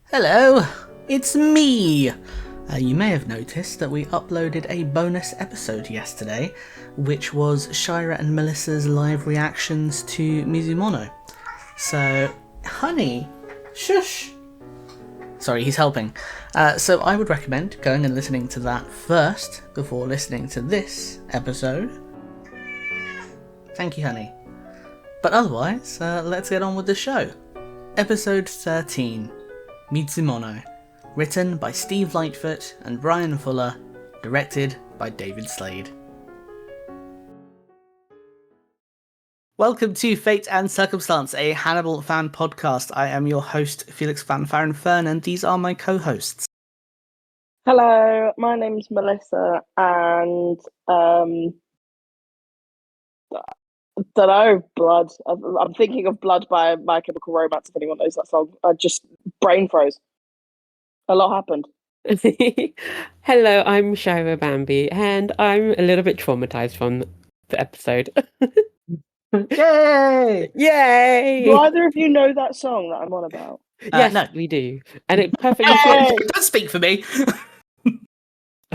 Hello, it's me! You may have noticed that we uploaded a bonus episode yesterday, which was Shaira and Melisa's live reactions to Mizumono. So, honey, shush! Sorry, he's helping. So I would recommend going and listening to that first, before listening to this episode. Thank you, honey. But otherwise, let's get on with the show. Episode 13. Mizumono, written by Steve Lightfoot and Brian Fuller, directed by David Slade. Welcome to Fate and Circumstance, a Hannibal fan podcast. I am your host, Felix Fanfaron Fern, and these are my co-hosts. Hello, my name's Melisa, and don't know, Blood. I'm thinking of Blood by My Chemical Romance, if anyone knows that song. I just brain froze. A lot happened. Hello, I'm Shaira Bambi, and I'm a little bit traumatized from the episode. Yay! Yay! Do either of you know that song that I'm on about? Yes, no. we do. And it perfectly Yay! fits. Don't speak for me!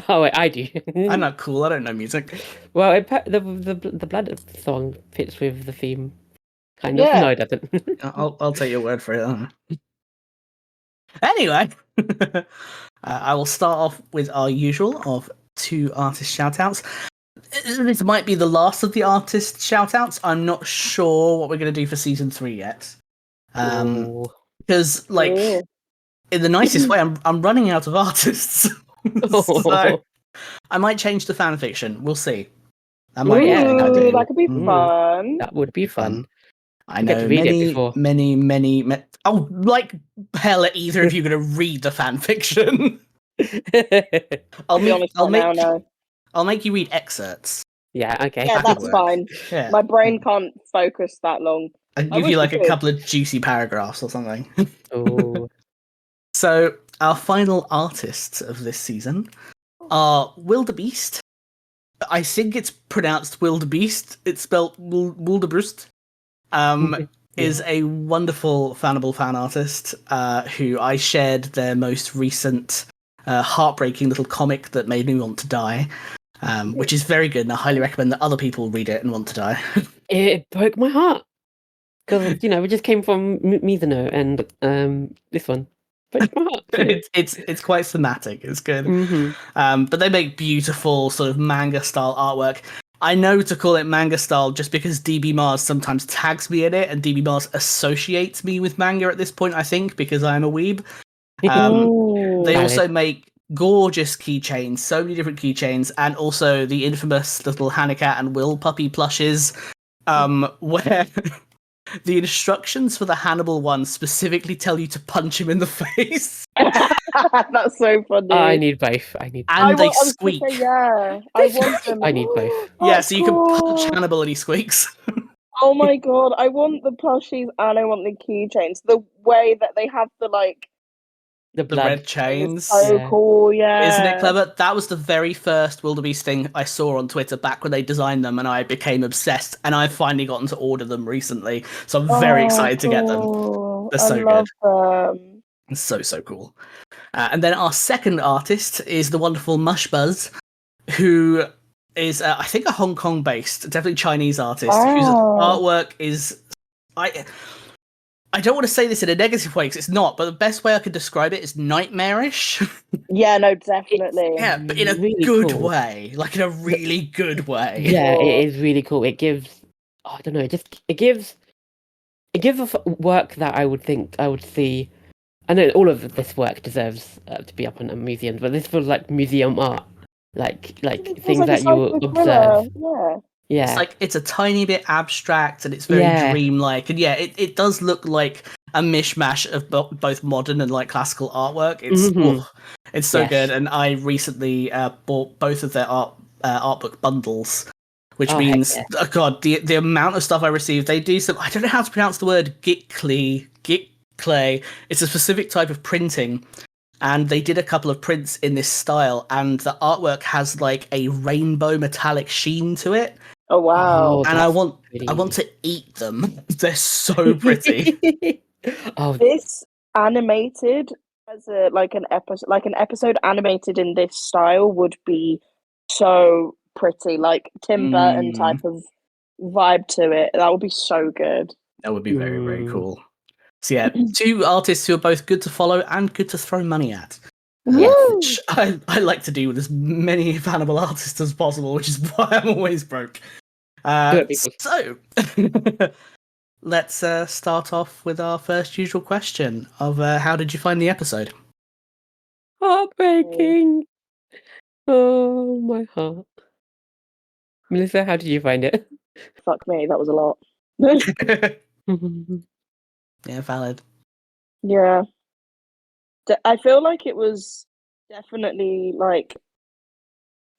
Oh, wait, I do. I'm not cool, I don't know music. Well, the blood song fits with the theme. Kind of. Yeah. No, it doesn't. I'll take your word for it. I don't know. Anyway, I will start off with our usual of 2 artist shoutouts. This might be the last of the artist shoutouts. I'm not sure what we're going to do for season 3 yet. Because, like, Ooh. in the nicest way, I'm running out of artists. So I might change the fanfiction. We'll see. That might be a thing I Ooh, do. that could be fun. That would be fun. I get know to read it before. many. Oh, like hell, are either of you going to read the fanfiction? I'll make you read excerpts. Yeah, okay. Yeah, That could that's work. fine. Yeah. My brain can't focus that long. I'll give wish you like you a could. couple of juicy paragraphs or something. Oh. So our final artists of this season are Wildebeest. I think it's pronounced Wildebeest. It's spelled Wildebrust. Is a wonderful Fannibal fan artist who I shared their most recent heartbreaking little comic that made me want to die, which is very good, and I highly recommend that other people read it and want to die. It broke my heart. Because, we just came from Mizumono and this one. Broke my heart. It's quite thematic. It's good. Mm-hmm. But they make beautiful sort of manga style artwork. I know to call it manga style just because DB Mars sometimes tags me in it, and DB Mars associates me with manga at this point, I think, because I'm a weeb. They also make gorgeous keychains, so many different keychains, and also the infamous little Hanakat and Will puppy plushes, where the instructions for the Hannibal one specifically tell you to punch him in the face. That's so funny. I need both. And they squeak. Yeah, I want them. I need both. Yeah, so you can cool. punch Hannibal and he squeaks. Oh my god, I want the plushies and I want the keychains. The way that they have the The The blood. red chains. so Yeah. cool, yeah. Isn't it clever? That was the very first Wildebeest thing I saw on Twitter back when they designed them, and I became obsessed, and I've finally gotten to order them recently, so I'm very excited to get them. Cool. They're so I love them. It's so cool. And then our second artist is the wonderful Mushbuzz, who is, I think, a Hong Kong-based, definitely Chinese artist, whose artwork is... I don't want to say this in a negative way, because it's not, but the best way I could describe it is nightmarish. Yeah, no, definitely. Yeah, but in a really good cool. way. Like, in a really good way. Yeah, it is really cool. It gives, I don't know, it gives a work that I would think I would see. I know all of this work deserves to be up on a museum, but this feels like museum art, like It feels things like a that you will psycho observe. thriller, Yeah, It's like, it's a tiny bit abstract, and it's very dreamlike. And yeah, it does look like a mishmash of both modern and like classical artwork. It's so Yes. good. And I recently bought both of their art book bundles, which Oh, means, heck oh god, the amount of stuff I received. They do some, I don't know how to pronounce the word, giddily. It's a specific type of printing, and they did a couple of prints in this style, and the artwork has like a rainbow metallic sheen to it. Oh wow. Oh, And I want pretty. to eat them. They're so pretty. Oh, This animated as an episode animated in this style would be so pretty, like Tim Burton type of vibe to it. That would be so good. That would be very, very cool. So yeah, two artists who are both good to follow and good to throw money at. Which I like to do with as many Hannibal artists as possible, which is why I'm always broke. So, let's start off with our first usual question of how did you find the episode? Heartbreaking. Oh, my heart. Melissa, how did you find it? Fuck me, that was a lot. Yeah, valid. Yeah. I feel like it was definitely like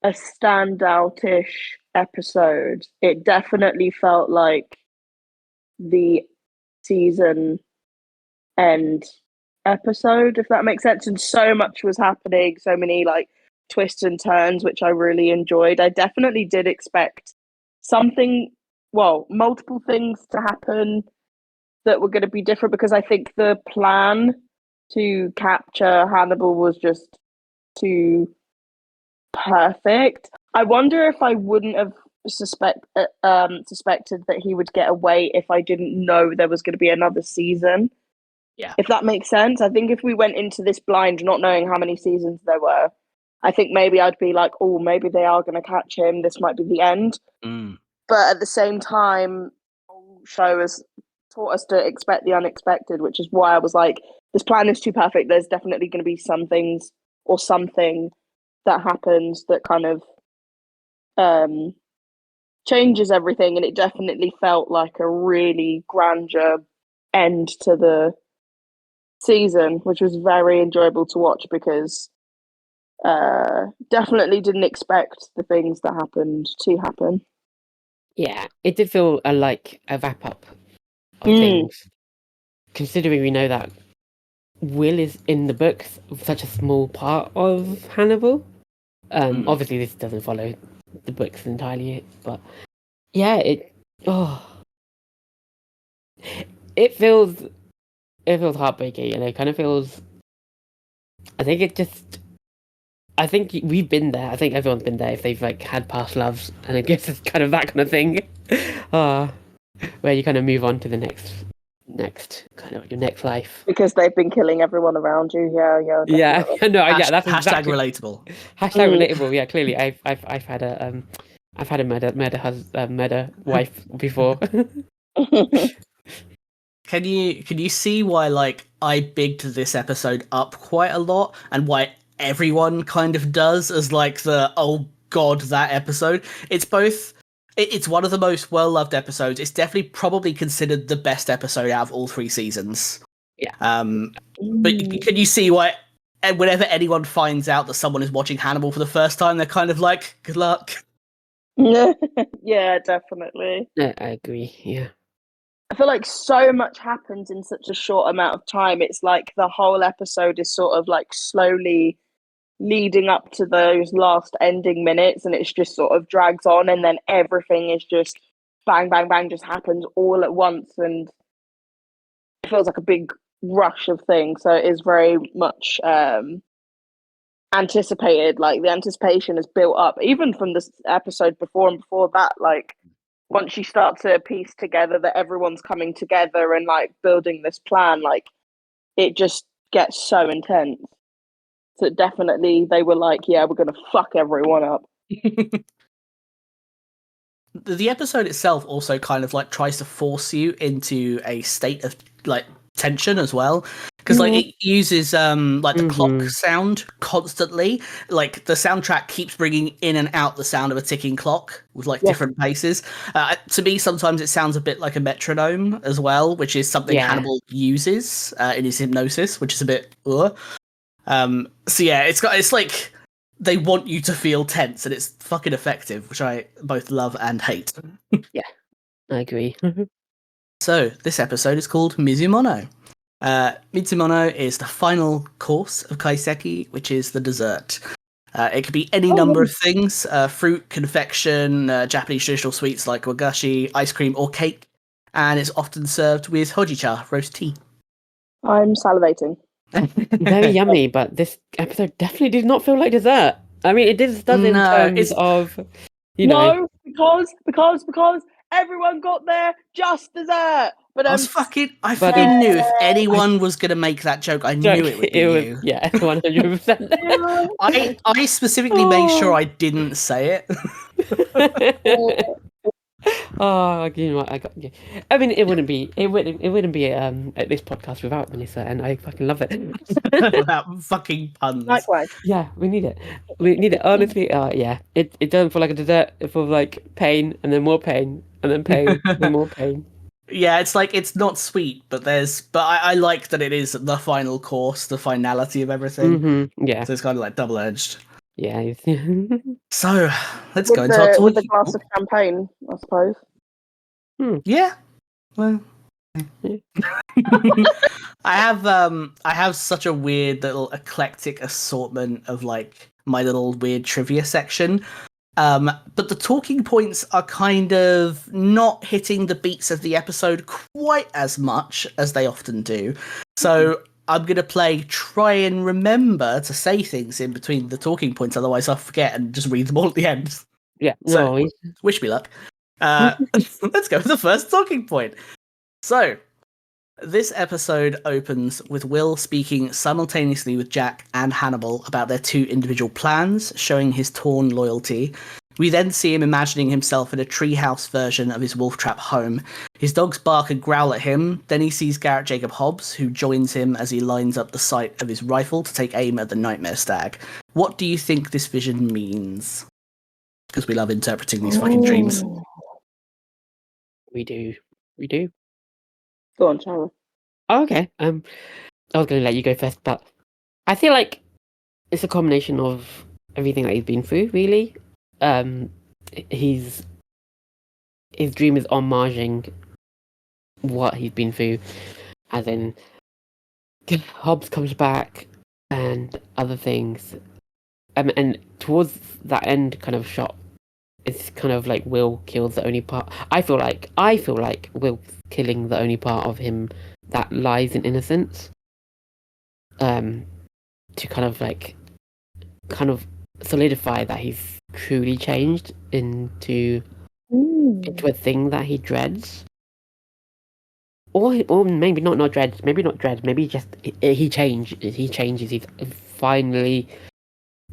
a standout-ish episode. It definitely felt like the season end episode, if that makes sense. And so much was happening, so many like twists and turns, which I really enjoyed. I definitely did expect multiple things to happen that were going to be different, because I think the plan to capture Hannibal was just too perfect. I wonder if I wouldn't have suspected that he would get away if I didn't know there was going to be another season. Yeah. If that makes sense. I think if we went into this blind, not knowing how many seasons there were, I think maybe I'd be like, oh, maybe they are going to catch him. This might be the end. But at the same time, the whole show has taught us to expect the unexpected, which is why I was like, this plan is too perfect. There's definitely going to be some things or something that happens that kind of changes everything. And it definitely felt like a really grandeur end to the season, which was very enjoyable to watch, because definitely didn't expect the things that happened to happen. Yeah, it did feel like a wrap up of things, considering we know that Will is in the books such a small part of Hannibal. Obviously this doesn't follow the books entirely, but yeah, it feels heartbreaking, and it kind of feels. I think we've been there. I think everyone's been there if they've like had past loves, and I guess it's kind of that kind of thing, where you kind of move on to the next kind of your next life, because they've been killing everyone around you. Yeah, no, yeah, that's hashtag exactly relatable. Relatable. Yeah, clearly, I've had a murder wife before. Can you see why like I bigged this episode up quite a lot, and why everyone kind of does as like the oh god that episode? It's both. It's one of the most well-loved episodes. It's definitely probably considered the best episode out of all 3 seasons. Yeah. But can you see why whenever anyone finds out that someone is watching Hannibal for the first time, they're kind of like, good luck. Yeah, definitely. No, I agree. Yeah. I feel like so much happens in such a short amount of time. It's like the whole episode is sort of like slowly leading up to those last ending minutes, and it's just sort of drags on, and then everything is just bang, bang, bang, just happens all at once, and it feels like a big rush of things. So it is very much anticipated. Like the anticipation is built up, even from this episode before and before that. Like once you start to piece together that everyone's coming together and like building this plan, like it just gets so intense. So definitely they were like, yeah, we're going to fuck everyone up. The episode itself also kind of like tries to force you into a state of like tension as well, because like it uses like the clock sound constantly. Like the soundtrack keeps bringing in and out the sound of a ticking clock with like different paces. To me, sometimes it sounds a bit like a metronome as well, which is something Hannibal uses in his hypnosis, which is a bit so yeah, it's like they want you to feel tense, and it's fucking effective, which I both love and hate. Yeah, I agree. So this episode is called Mizumono. Mizumono is the final course of kaiseki, which is the dessert. It could be any number of things: fruit, confection, Japanese traditional sweets like wagashi, ice cream, or cake. And it's often served with hojicha, roast tea. I'm salivating. very yummy, but this episode definitely did not feel like dessert. I mean, it does in No, terms it's of, you know, No, because everyone got there just dessert. But I fucking But knew if anyone was gonna make that joke, I knew it would be was you. 100%. I specifically made sure I didn't say it. Oh, you know what? I got you. I mean, it wouldn't be at this podcast without Melissa, and I fucking love it. Without fucking puns. Likewise. Yeah, we need it. We need it. Honestly, yeah. It doesn't feel like a dessert. It feels like pain, and then more pain, and then pain, and more pain. Yeah, it's like it's not sweet, but I like that it is the final course, the finality of everything. Mm-hmm. Yeah. So it's kind of like double edged. Yeah. So let's With go into our talking. with a glass of champagne, I suppose. Yeah. Well, I have such a weird little eclectic assortment of like my little weird trivia section. But the talking points are kind of not hitting the beats of the episode quite as much as they often do. So I'm going to try and remember to say things in between the talking points, otherwise I'll forget and just read them all at the end. Yeah. So, No. wish me luck. Let's go with the first talking point. So, this episode opens with Will speaking simultaneously with Jack and Hannibal about their two individual plans, showing his torn loyalty. We then see him imagining himself in a treehouse version of his wolf trap home. His dogs bark and growl at him. Then he sees Garrett Jacob Hobbs, who joins him as he lines up the sight of his rifle to take aim at the nightmare stag. What do you think this vision means? Because we love interpreting these fucking dreams. We do. Go on, Shaira. Oh, okay. I was going to let you go first, but I feel like it's a combination of everything that he's been through. Really, his dream is homaging what he's been through, as in Hobbs comes back and other things, and towards that end kind of shot, it's kind of like Will kills the only part. I feel like Will killing the only part of him that lies in innocence. To kind of solidify that he's truly changed into a thing that he dreads. Or maybe not dreads. Maybe not dreads. Maybe just he changes. He's finally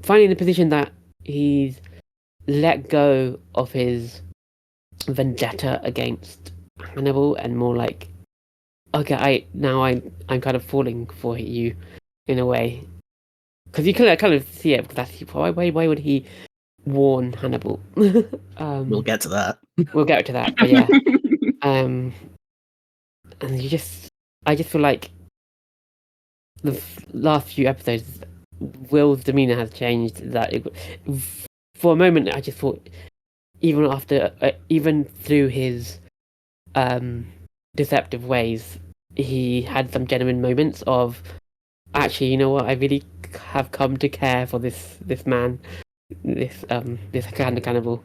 in the position that he's let go of his vendetta against Hannibal and more like, okay, I'm kind of falling for you in a way, because you can kind of see it. Because that's why would he warn Hannibal? We'll get to that. We'll get to that, but yeah. And I just feel like the last few episodes, Will's demeanor has changed. For a moment, I just thought, even through his deceptive ways, he had some genuine moments of, actually, you know what? I really have come to care for this man, this kind of cannibal,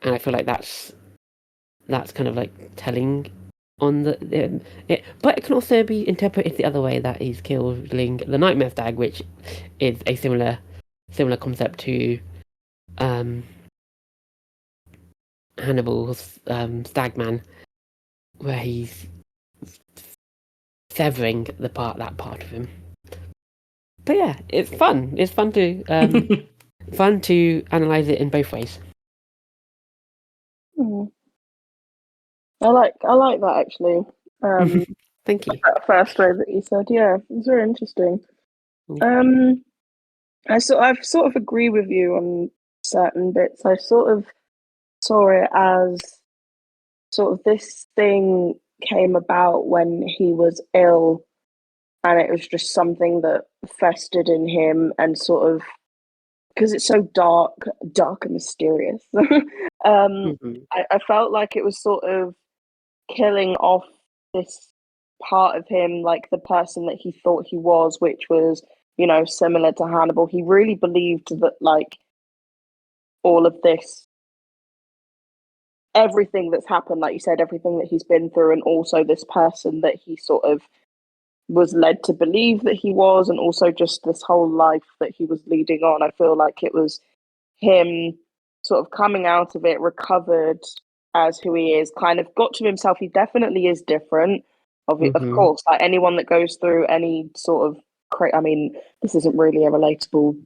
and I feel like that's kind of like telling on it. But it can also be interpreted the other way, that he's killing the nightmare stag, which is a similar concept to Hannibal's stagman, where he's severing that part of him. But yeah, it's fun. It's fun to analyze it in both ways. I like that actually. Thank you. That first way that you said, yeah, it's very interesting. I sort of agree with you on certain bits. I sort of saw it as sort of this thing came about when he was ill, and it was just something that festered in him, and sort of, because it's so dark and mysterious. I felt like it was sort of killing off this part of him, like the person that he thought he was, which was, you know, similar to Hannibal. He really believed that, like, all of this, everything that's happened, like you said, everything that he's been through, and also this person that he sort of was led to believe that he was, and also just this whole life that he was leading on. I feel like it was him sort of coming out of it, recovered as who he is, kind of got to himself. He definitely is different. Of course, like anyone that goes through any sort of I mean, this isn't really a relatable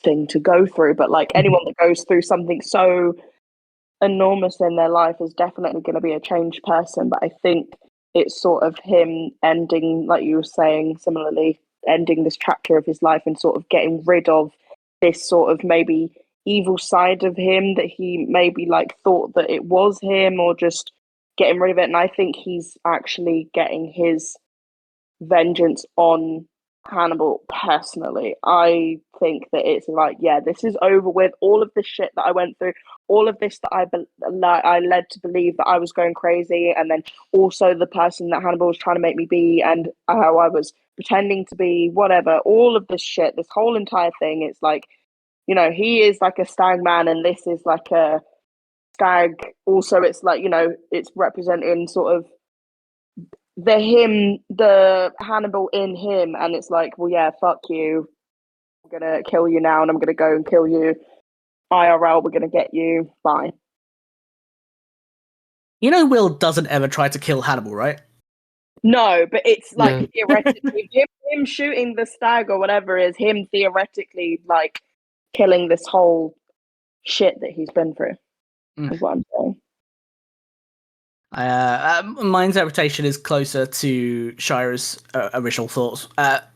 thing to go through, but like anyone that goes through something so enormous in their life is definitely going to be a changed person. But I think it's sort of him ending, like you were saying, similarly, ending this chapter of his life and sort of getting rid of this sort of maybe evil side of him that he maybe like thought that it was him, or just getting rid of it. And I think he's actually getting his vengeance on Hannibal. Personally, I think that it's like, yeah, this is over with. All of this shit that I went through, all of this that I led to believe that I was going crazy, and then also the person that Hannibal was trying to make me be, and how I was pretending to be, whatever, all of this shit, this whole entire thing, it's like, you know, he is like a stag man, and this is like a stag. Also, it's like, you know, it's representing sort of the Hannibal in him, and it's like, well, yeah, fuck you. I'm gonna kill you now, and I'm gonna go and kill you. IRL, we're gonna get you. Bye. You know, Will doesn't ever try to kill Hannibal, right? No, but it's like theoretically, him shooting the stag or whatever is him theoretically like killing this whole shit that he's been through. Is what I'm saying. My interpretation is closer to Shaira's original thoughts.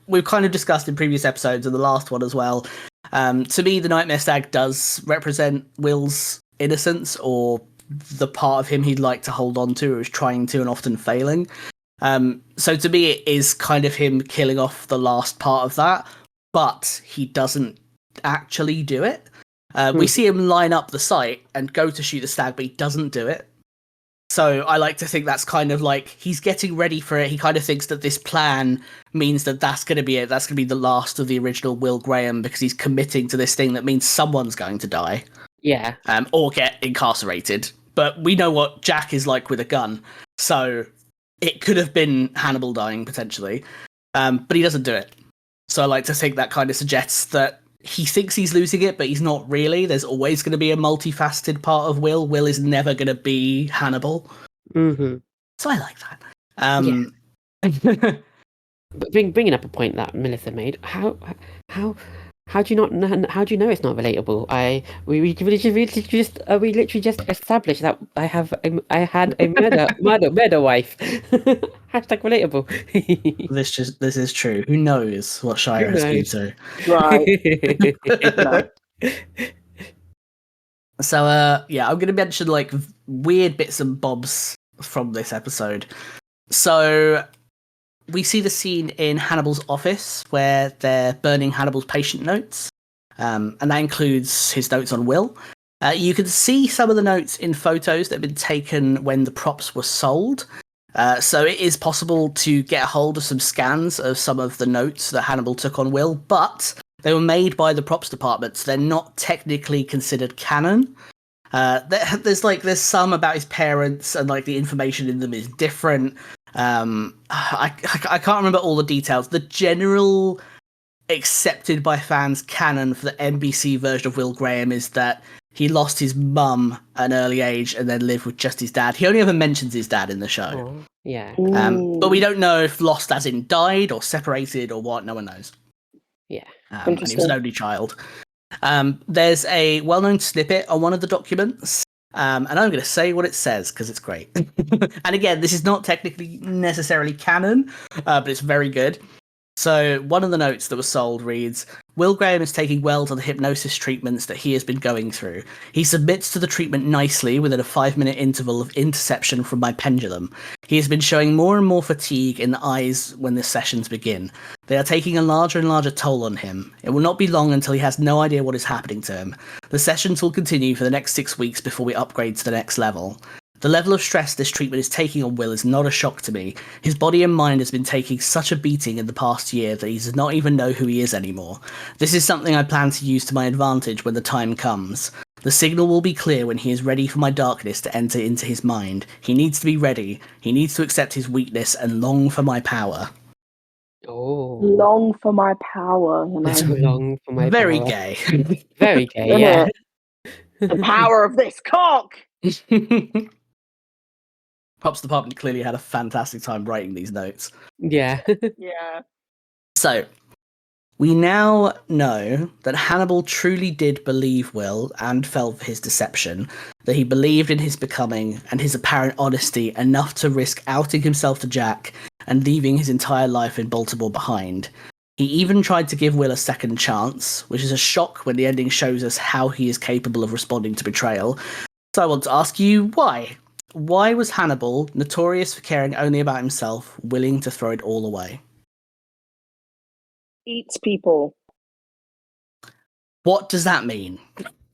We've kind of discussed in previous episodes and the last one as well. To me, the Nightmare Stag does represent Will's innocence, or the part of him he'd like to hold on to, or is trying to and often failing. So to me, it is kind of him killing off the last part of that, but he doesn't actually do it. We see him line up the sight and go to shoot the stag, but he doesn't do it. So I like to think that's kind of like he's getting ready for it. He kind of thinks that this plan means that that's going to be it. That's going to be the last of the original Will Graham, because he's committing to this thing that means someone's going to die. Yeah. Or get incarcerated. But we know what Jack is like with a gun. So it could have been Hannibal dying, potentially. But he doesn't do it. So I like to think that kind of suggests that he thinks he's losing it, but he's not really. There's always going to be a multifaceted part of Will. Will is never going to be Hannibal. Mm-hmm. So I like that. But bringing up a point that Melissa made, how do you not know? How do you know it's not relatable? We literally just established that I had a murder wife. Hashtag relatable. This is true. Who knows what Shaira has been through? Right. So I'm going to mention like weird bits and bobs from this episode. So we see the scene in Hannibal's office where they're burning Hannibal's patient notes, and that includes his notes on Will. You can see some of the notes in photos that have been taken when the props were sold. So it is possible to get a hold of some scans of some of the notes that Hannibal took on Will, but they were made by the props department, so they're not technically considered canon. There's some about his parents, and like the information in them is different. I can't remember all the details. The general accepted by fans canon for the NBC version of Will Graham is that he lost his mum at an early age and then lived with just his dad. He only ever mentions his dad in the show. Oh, yeah. But we don't know if lost as in died or separated or what. No one knows. Yeah. And he was an only child. There's a well-known snippet on one of the documents. And I'm going to say what it says because it's great. And again, this is not technically necessarily canon, but it's very good. So one of the notes that was sold reads, Will Graham is taking well to the hypnosis treatments that he has been going through. He submits to the treatment nicely within a 5-minute interval of interception from my pendulum. He has been showing more and more fatigue in the eyes when the sessions begin. They are taking a larger and larger toll on him. It will not be long until he has no idea what is happening to him. The sessions will continue for the next 6 weeks before we upgrade to the next level. The level of stress this treatment is taking on Will is not a shock to me. His body and mind has been taking such a beating in the past year that he does not even know who he is anymore. This is something I plan to use to my advantage when the time comes. The signal will be clear when he is ready for my darkness to enter into his mind. He needs to be ready. He needs to accept his weakness and long for my power. Oh, Long for my power, you know. so long for my Very power. gay. Very gay, yeah. The power of this cock. Props department clearly had a fantastic time writing these notes. Yeah. Yeah. So, we now know that Hannibal truly did believe Will and fell for his deception, that he believed in his becoming and his apparent honesty enough to risk outing himself to Jack and leaving his entire life in Baltimore behind. He even tried to give Will a second chance, which is a shock when the ending shows us how he is capable of responding to betrayal. So I want to ask you, why? Why was Hannibal, notorious for caring only about himself, willing to throw it all away? Eats people. What does that mean?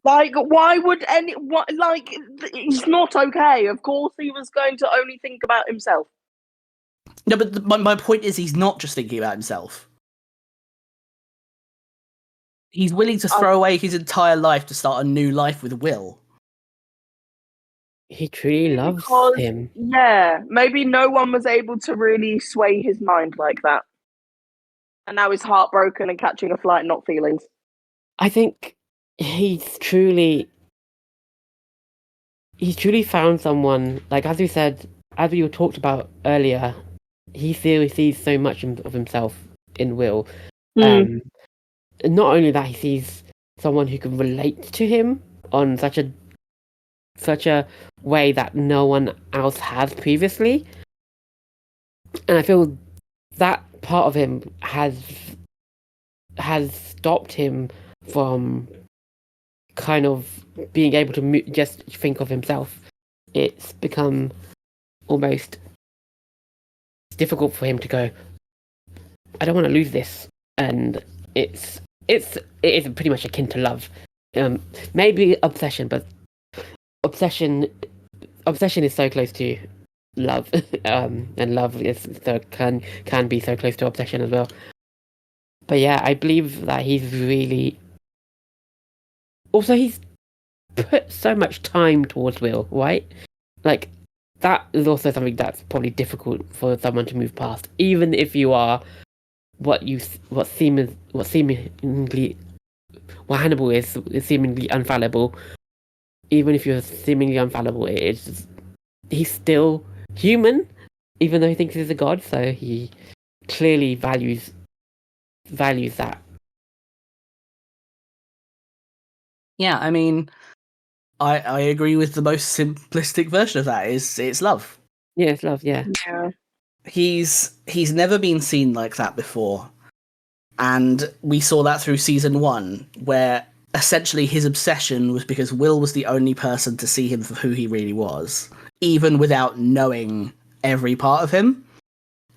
Like, why would it's not okay. Of course he was going to only think about himself. No, but my point is he's not just thinking about himself. He's willing to throw away his entire life to start a new life with Will. He truly loves him. Yeah, maybe no one was able to really sway his mind like that. And now he's heartbroken and catching a flight, not feelings. I think he's truly found someone, like as we talked about earlier, he sees so much of himself in Will. Not only that, he sees someone who can relate to him on such a way that no one else has previously. And I feel that part of him has stopped him from kind of being able to just think of himself. It's become almost difficult for him to go, I don't want to lose this. And it is pretty much akin to love. Maybe obsession, but obsession is so close to love. And love can be so close to obsession as well. But yeah, I believe that he's put so much time towards Will, right? Like, that is also something that's probably difficult for someone to move past, even if you are what Hannibal is seemingly infallible. Even if you're seemingly infallible, he's still human, even though he thinks he's a god. So he clearly values that. Yeah, I mean, I agree with the most simplistic version of that. It's love. Yeah, it's love. Yeah. He's never been seen like that before, and we saw that through season 1, where essentially his obsession was because Will was the only person to see him for who he really was, even without knowing every part of him.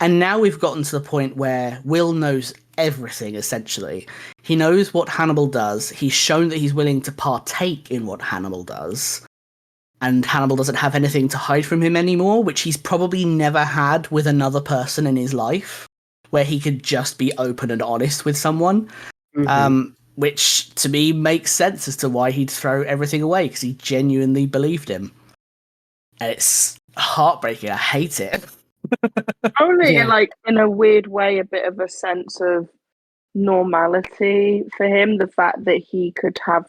And now we've gotten to the point where Will knows everything, essentially. He knows what Hannibal does. He's shown that he's willing to partake in what Hannibal does. And Hannibal doesn't have anything to hide from him anymore, which he's probably never had with another person in his life, where he could just be open and honest with someone. Mm-hmm. Which, to me, makes sense as to why he'd throw everything away, because he genuinely believed him. And it's heartbreaking. I hate it. Only in a weird way, a bit of a sense of normality for him. The fact that he could have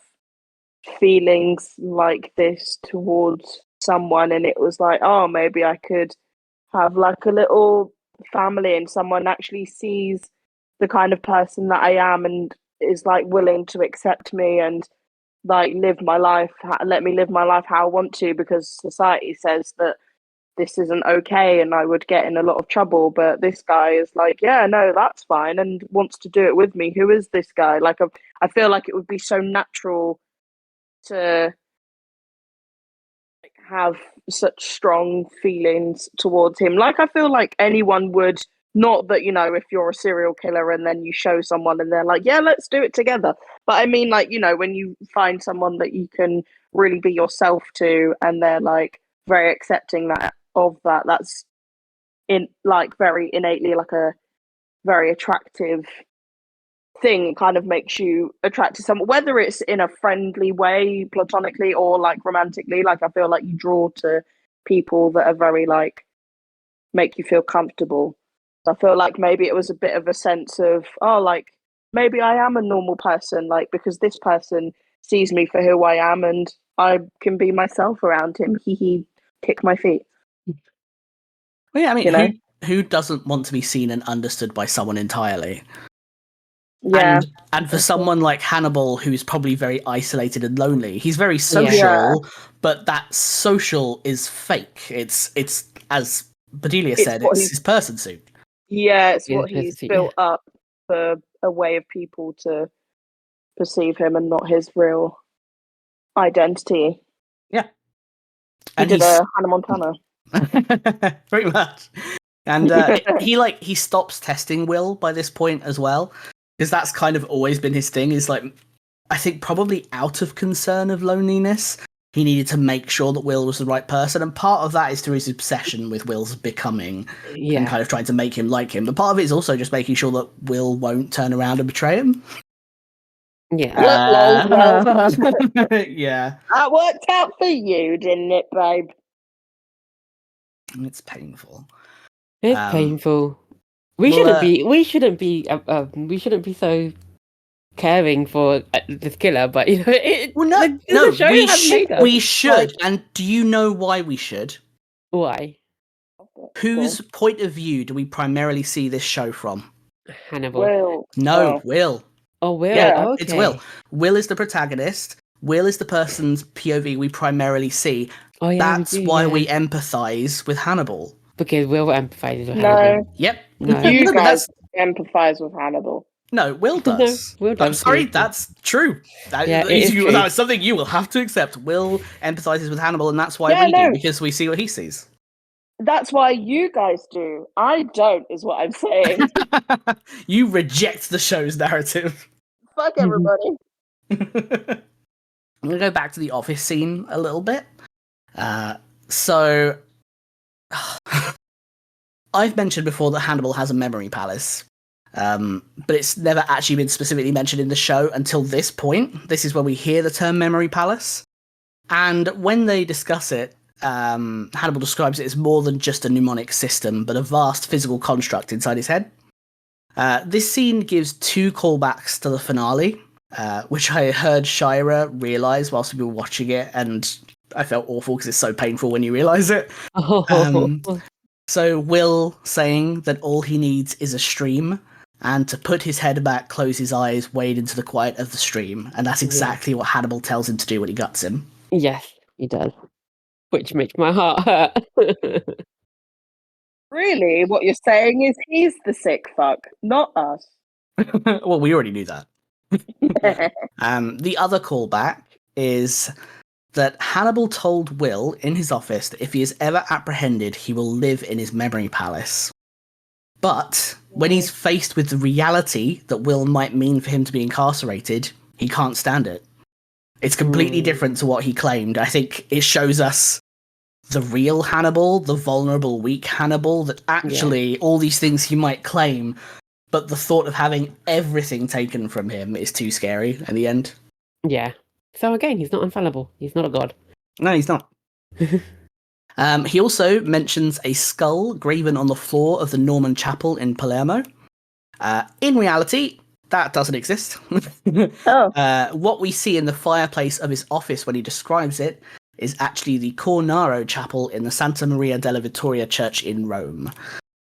feelings like this towards someone, and it was like, oh, maybe I could have like a little family, and someone actually sees the kind of person that I am and is like willing to accept me and like live my life, let me live my life how I want to, because society says that this isn't okay and I would get in a lot of trouble. But this guy is like, yeah, no, that's fine, and wants to do it with me. Who is this guy? Like, I feel like it would be so natural to have such strong feelings towards him. Like, I feel like anyone would. Not that, you know, if you're a serial killer and then you show someone and they're like, yeah, let's do it together. But I mean, like, you know, when you find someone that you can really be yourself to, and they're like very accepting that's in like very innately like a very attractive thing. It kind of makes you attract to someone, whether it's in a friendly way, platonically, or like romantically. Like, I feel like you draw to people that are very like make you feel comfortable. I feel like maybe it was a bit of a sense of, oh, like, maybe I am a normal person, like, because this person sees me for who I am and I can be myself around him. He kick my feet. Well, yeah, I mean, You know? who doesn't want to be seen and understood by someone entirely? Yeah. And for Okay. someone like Hannibal, who's probably very isolated and lonely, he's very social, but that social is fake. It's as Bedelia said, what it's he's his person suit. Yeah, it's Yeah, what that's he's it, built up for a way of people to perceive him and not his real identity. Yeah. He And did a Hannah Montana. pretty much. And he stops testing Will by this point as well, because that's kind of always been his thing. Is like, I think probably out of concern of loneliness, he needed to make sure that Will was the right person, and part of that is through his obsession with Will's becoming and kind of trying to make him like him. But part of it is also just making sure that Will won't turn around and betray him. Yeah. Yeah, That worked out for you, didn't it, babe? it's painful. It's painful. We well, shouldn't be so caring for this killer, but you know, the show has made us. we should. And do you know why we should? Why? Whose point of view do we primarily see this show from? Hannibal. Will. No, Will. Oh, Will. Yeah, okay. it's Will. Will is the protagonist. Will is the person's POV we primarily see. Oh, yeah, That's why we empathize with Hannibal. Because Will empathizes with No. Hannibal. Yep. No. You No, but guys empathize with Hannibal. No, Will does. No, Will does. I'm sorry, too. that's true. Yeah, it is true. That's something you will have to accept. Will empathizes with Hannibal, and that's why we do, because we see what he sees. That's why you guys do. I don't, is what I'm saying. You reject the show's narrative. Fuck everybody. I'm going to go back to the office scene a little bit. So, I've mentioned before that Hannibal has a memory palace, but it's never actually been specifically mentioned in the show until this point. This is where we hear the term memory palace. And when they discuss it, Hannibal describes it as more than just a mnemonic system, but a vast physical construct inside his head. This scene gives 2 callbacks to the finale, which I heard Shaira realise whilst we were watching it, and I felt awful because it's so painful when you realise it. So Will saying that all he needs is a stream, and to put his head back, close his eyes, wade into the quiet of the stream, and that's exactly what Hannibal tells him to do when he guts him. Yes, he does. Which makes my heart hurt. Really? What you're saying is he's the sick fuck, not us. Well, we already knew that. The other callback is that Hannibal told Will in his office that if he is ever apprehended, he will live in his memory palace. But when he's faced with the reality that Will might mean for him to be incarcerated, he can't stand it. It's completely different to what he claimed. I think it shows us the real Hannibal, the vulnerable, weak Hannibal, that actually all these things he might claim, but the thought of having everything taken from him is too scary in the end. Yeah. So again, he's not infallible. He's not a god. No, he's not. He also mentions a skull graven on the floor of the Norman Chapel in Palermo. In reality, that doesn't exist. What we see in the fireplace of his office when he describes it is actually the Cornaro Chapel in the Santa Maria della Vittoria church in Rome.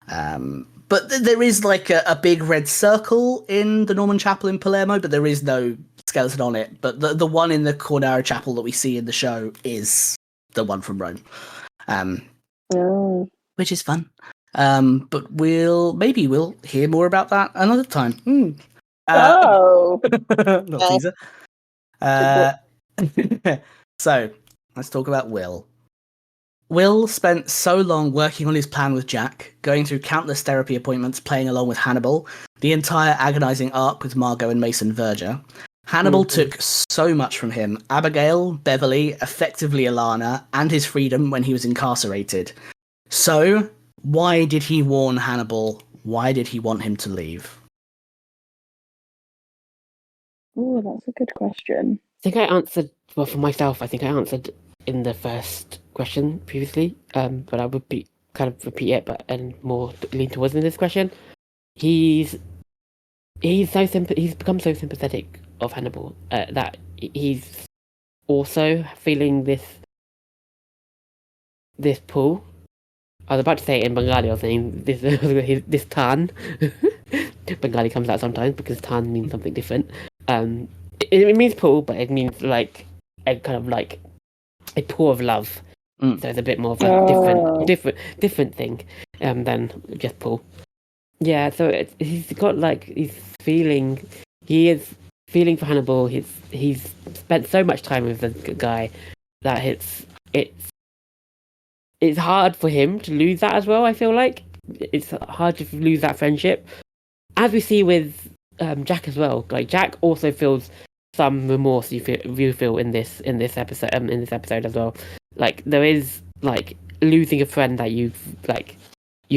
But there is like a big red circle in the Norman Chapel in Palermo, but there is no skeleton on it. But the one in the Cornaro Chapel that we see in the show is the one from Rome. Which is fun. But we'll hear more about that another time. Not teaser. So let's talk about Will. Will spent so long working on his plan with Jack, going through countless therapy appointments, playing along with Hannibal, the entire agonizing arc with Margot and Mason Verger. Hannibal took so much from him: Abigail, Beverly, effectively Alana, and his freedom when he was incarcerated. So, why did he warn Hannibal? Why did he want him to leave? Oh, that's a good question. I think I answered, for myself, I think I answered in the first question previously, but I would be kind of repeat it, but and more lean towards in this question. He's he's become so sympathetic of Hannibal that he's also feeling this pull. I was about to say it in Bengali. I was saying this tan. Bengali comes out sometimes because tan means something different. It means pull, but it means like a kind of like a pull of love. Mm. So it's a bit more of a different thing than just pull. Yeah, so he's got like he is feeling for Hannibal. He's spent so much time with the guy that it's hard for him to lose that as well. I feel like it's hard to lose that friendship, as we see with Jack as well. Like Jack also feels some remorse. You feel in this episode as well. Like there is like losing a friend that you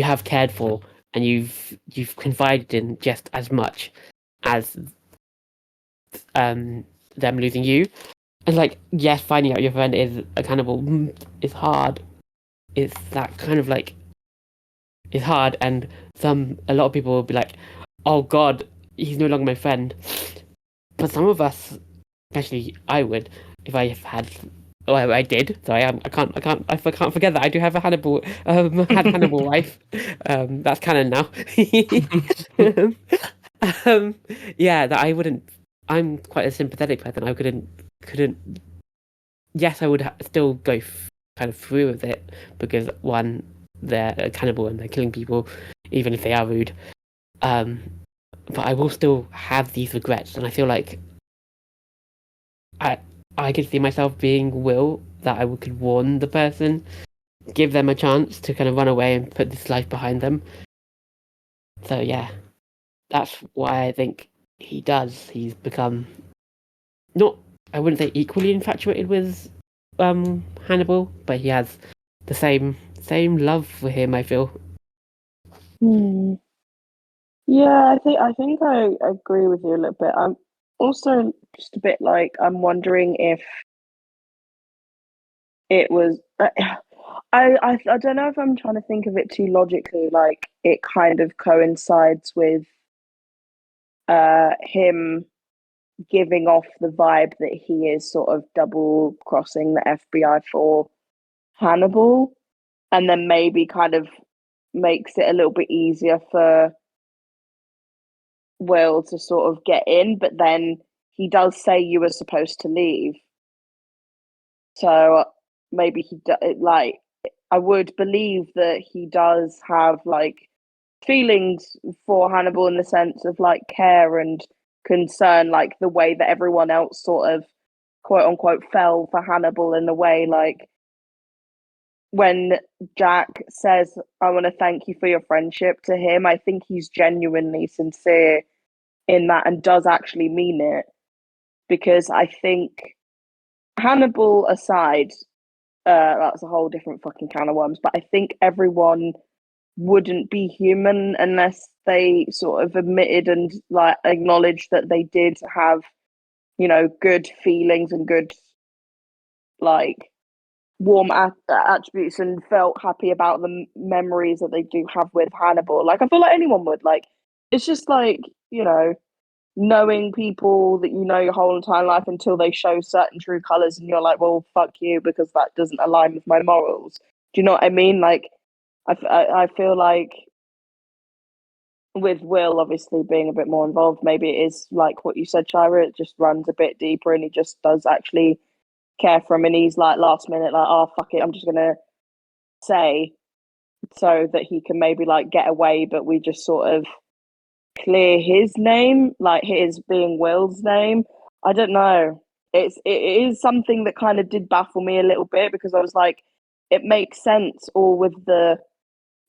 have cared for and you've confided in just as much as them losing you. And like yes, finding out your friend is a cannibal is hard. It's that kind of like it's hard, and a lot of people will be like, "Oh God, he's no longer my friend." But some of us, especially I would, if I had, oh, I did. Sorry, I can't forget that I do have a Hannibal, had a Hannibal wife. That's canon now. Yeah, that I wouldn't. I'm quite a sympathetic person. I couldn't. Yes, I would still go kind of through with it because one, they're a cannibal and they're killing people, even if they are rude. But I will still have these regrets, and I feel like I could see myself being Will, that I could warn the person, give them a chance to kind of run away and put this life behind them. So yeah, that's why I think he does. He's become not, I wouldn't say equally infatuated with Hannibal, but he has the same love for him, I feel. Yeah, I think I agree with you a little bit. I'm also just a bit like I'm wondering if it was I don't know if I'm trying to think of it too logically, like it kind of coincides with him giving off the vibe that he is sort of double crossing the FBI for Hannibal, and then maybe kind of makes it a little bit easier for Will to sort of get in, but then he does say you were supposed to leave. So maybe like I would believe that he does have like feelings for Hannibal in the sense of like care and concern, like the way that everyone else sort of quote unquote fell for Hannibal in a way. Like when Jack says, "I want to thank you for your friendship" to him, I think he's genuinely sincere in that and does actually mean it, because I think Hannibal aside, that's a whole different fucking can of worms, but I think everyone wouldn't be human unless they sort of admitted and like acknowledged that they did have, you know, good feelings and good like warm attributes and felt happy about the memories that they do have with Hannibal. Like I feel like anyone would. Like it's just like, you know, knowing people that you know your whole entire life until they show certain true colors and you're like, well, fuck you, because that doesn't align with my morals. Do you know what I mean? Like I feel like with Will obviously being a bit more involved, maybe it is like what you said, Shira, it just runs a bit deeper and he just does actually care for him, and he's like last minute like, oh fuck it, I'm just gonna say, so that he can maybe like get away, but we just sort of clear his name, like his being Will's name. I don't know. It is something that kind of did baffle me a little bit, because I was like, it makes sense all with the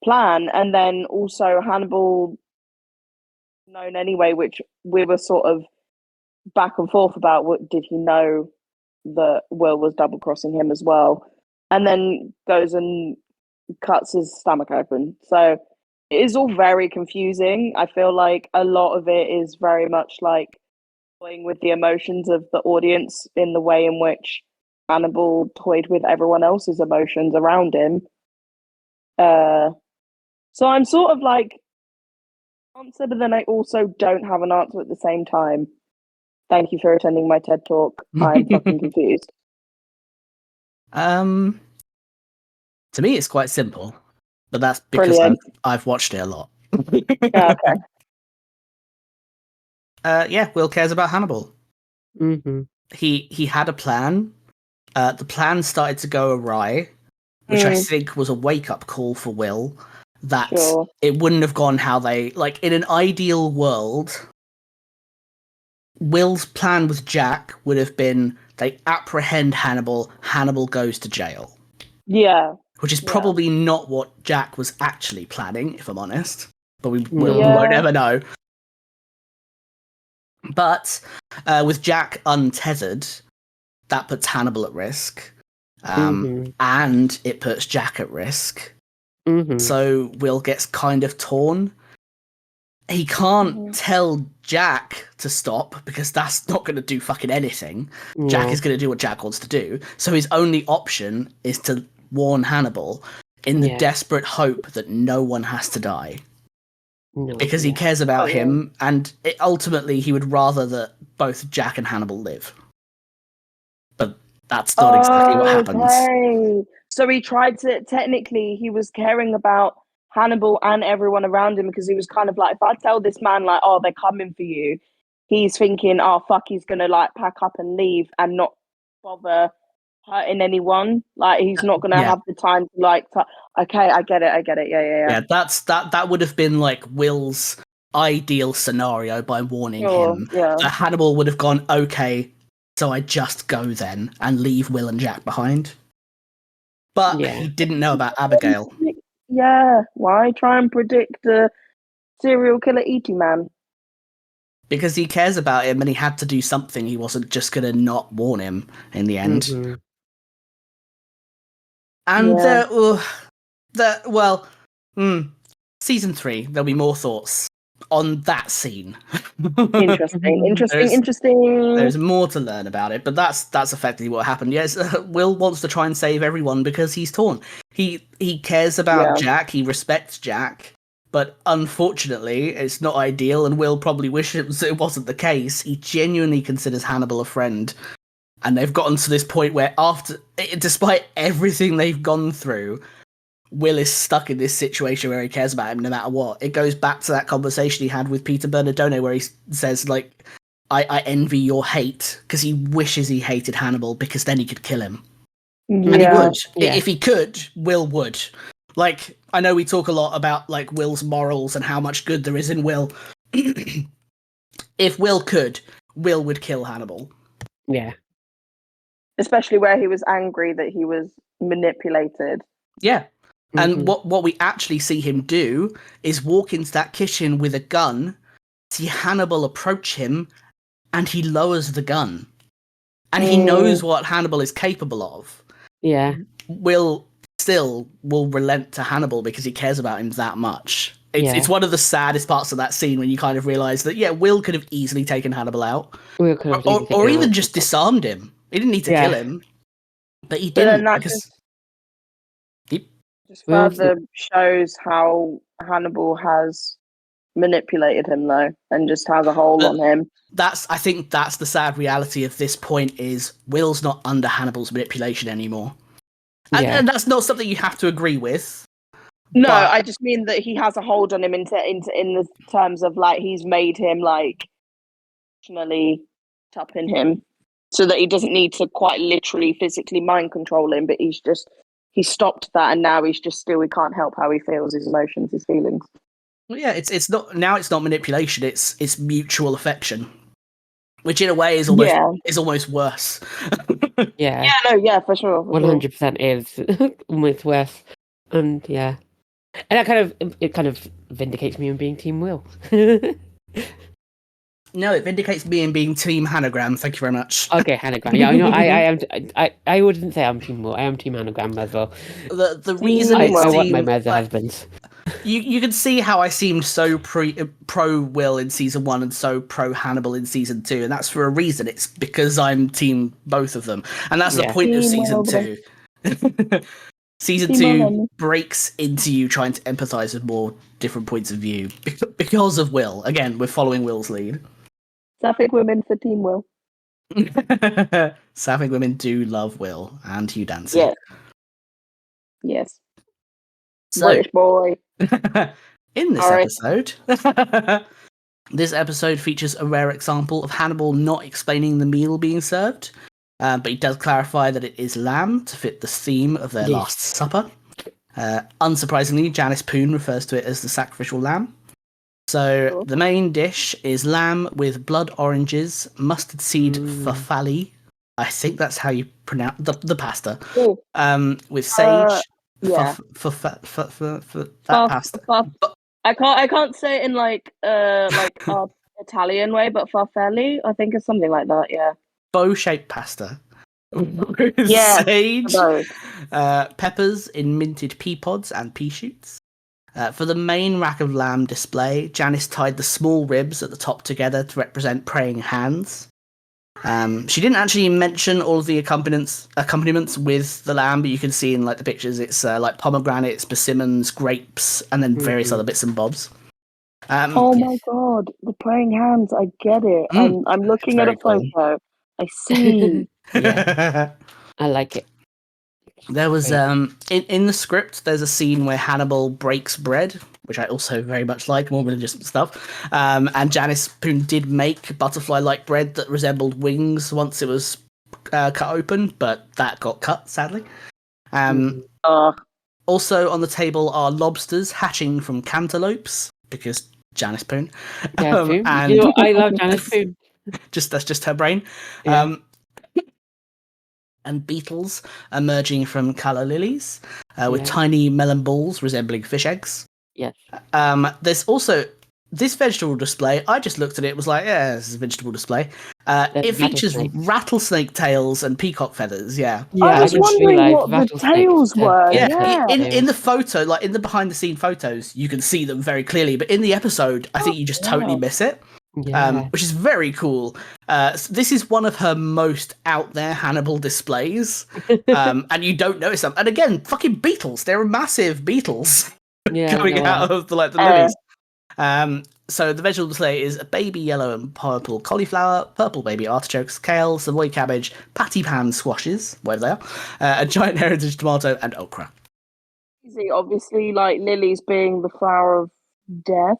plan, and then also Hannibal known anyway, which we were sort of back and forth about. What did he know that Will was double crossing him as well, and then goes and cuts his stomach open. So it is all very confusing. I feel like a lot of it is very much like playing with the emotions of the audience in the way in which Hannibal toyed with everyone else's emotions around him. So I'm sort of like answer, but then I also don't have an answer at the same time. Thank you for attending my TED talk. I'm fucking confused. To me, it's quite simple, but that's because I've watched it a lot. Yeah, okay. Yeah, Will cares about Hannibal. Mm-hmm. He had a plan. The plan started to go awry, which I think was a wake-up call for Will, that it wouldn't have gone how they... Like, in an ideal world, Will's plan with Jack would have been they apprehend Hannibal, Hannibal goes to jail. Yeah. Which is probably not what Jack was actually planning, if I'm honest. But we won't ever know. But with Jack untethered, that puts Hannibal at risk. And it puts Jack at risk. So Will gets kind of torn. He can't tell Jack to stop because that's not going to do fucking anything. Jack is going to do what Jack wants to do. So his only option is to warn Hannibal in the desperate hope that no one has to die. Because he cares about him, and ultimately he would rather that both Jack and Hannibal live. But that's not exactly what happens. So he tried to... Technically, he was caring about Hannibal and everyone around him because he was kind of like, if I tell this man, like, oh, they're coming for you, he's thinking, oh, fuck, he's going to, like, pack up and leave and not bother hurting anyone. Like, he's not going to have the time to, like, okay, I get it, yeah. That would have been, like, Will's ideal scenario by warning him. Yeah. So Hannibal would have gone, okay, so I just go then and leave Will and Jack behind. But he didn't know about Abigail. Yeah, why try and predict a serial killer eating man? Because he cares about him and he had to do something. He wasn't just going to not warn him in the end. And season 3, there'll be more thoughts on that scene. Interesting. There's more to learn about it, but that's effectively what happened. Yes, Will wants to try and save everyone because he's torn. He cares about Jack, he respects Jack, but unfortunately, it's not ideal, and Will probably wishes it wasn't the case. He genuinely considers Hannibal a friend, and they've gotten to this point where despite everything they've gone through, Will is stuck in this situation where he cares about him no matter what. It goes back to that conversation he had with Peter Bernardone where he says, like, I envy your hate, because he wishes he hated Hannibal because then he could kill him. And he would. If he could, Will would. Like, I know we talk a lot about, like, Will's morals and how much good there is in Will. If Will could, Will would kill Hannibal. Yeah. Especially where he was angry that he was manipulated. Yeah. And what we actually see him do is walk into that kitchen with a gun, see Hannibal approach him, and he lowers the gun. And he knows what Hannibal is capable of. Yeah. Will relent to Hannibal because he cares about him that much. It's one of the saddest parts of that scene when you kind of realise that, Will could have easily taken Hannibal out. Or even just disarmed him. He didn't need to kill him. But he didn't. Just further shows how Hannibal has manipulated him, though, and just has a hold on him. I think that's the sad reality of this point is Will's not under Hannibal's manipulation anymore. And that's not something you have to agree with. No, I just mean that he has a hold on him in the terms of, like, he's made him, like, emotionally tapping him so that he doesn't need to quite literally physically mind control him, but he stopped that, and now he can't help how he feels, his emotions, his feelings. Well, yeah, it's not manipulation, it's mutual affection. Which in a way is almost worse. Yeah, for sure. 100% is almost worse. And and that kind of vindicates me in being Team Will. No, it vindicates me in being Team Hanagram. Thank you very much. Okay, Hanagram. Yeah, I know. I am. I wouldn't say I'm Team Will. I am Team Hanagram as well. The reason I want my mother husbands. You can see how I seemed so pro Will in season 1 and so pro Hannibal in season 2, and that's for a reason. It's because I'm team both of them, and that's the point of season 2. Season Team 2 Will. breaks into you trying to empathize with more different points of view because of Will. Again, we're following Will's lead. Sapphic women for Team Will. Sapphic women do love Will and Hugh Dancy. Yes. Yes. So, British boy. in this Sorry. episode, this episode features a rare example of Hannibal not explaining the meal being served, but he does clarify that it is lamb to fit the theme of their Yes. Last Supper. Unsurprisingly, Janice Poon refers to it as the sacrificial lamb. So Cool. the main dish is lamb with blood oranges, mustard seed farfalle. I think that's how you pronounce the pasta. Ooh. With sage. Yeah. That pasta. I can't say it in like our Italian way, but farfalle, I think it's something like that. Yeah. Bow-shaped pasta. With Yeah, sage. those. Peppers in minted pea pods and pea shoots. For the main rack of lamb display, Janice tied the small ribs at the top together to represent praying hands. She didn't actually mention all of the accompaniments with the lamb, but you can see in like the pictures, it's like pomegranates, persimmons, grapes, and then various other bits and bobs. Oh my god, the praying hands! I get it. I'm looking at a very photo. I see. Yeah, I like it. There was in the script, there's a scene where Hannibal breaks bread, which I also very much like, more religious stuff. And Janice Poon did make butterfly-like bread that resembled wings once it was cut open, but that got cut, sadly. Also on the table are lobsters hatching from cantaloupes, because Janice Poon. Yeah, Poon. And You know what? I love Janice Poon. that's just her brain. Yeah. And beetles emerging from calla lilies with Yeah. tiny melon balls resembling fish eggs. Yes. There's also this vegetable display. I just looked at it, was like, yeah, this is a vegetable display. It features rattlesnake tails and peacock feathers. Yeah. I was wondering what the tails were. Yeah. In the photo, like in the behind the scene photos, you can see them very clearly. But in the episode, I think you just totally miss it. Yeah. Which is very cool. This is one of her most out there Hannibal displays, and you don't notice them. And again, fucking beetles. They're massive beetles coming out of the lilies. So the vegetable display is a baby yellow and purple cauliflower, purple baby artichokes, kale, Savoy cabbage, patty pan squashes, whatever they are, a giant heritage tomato, and okra. Obviously, like lilies being the flower of death.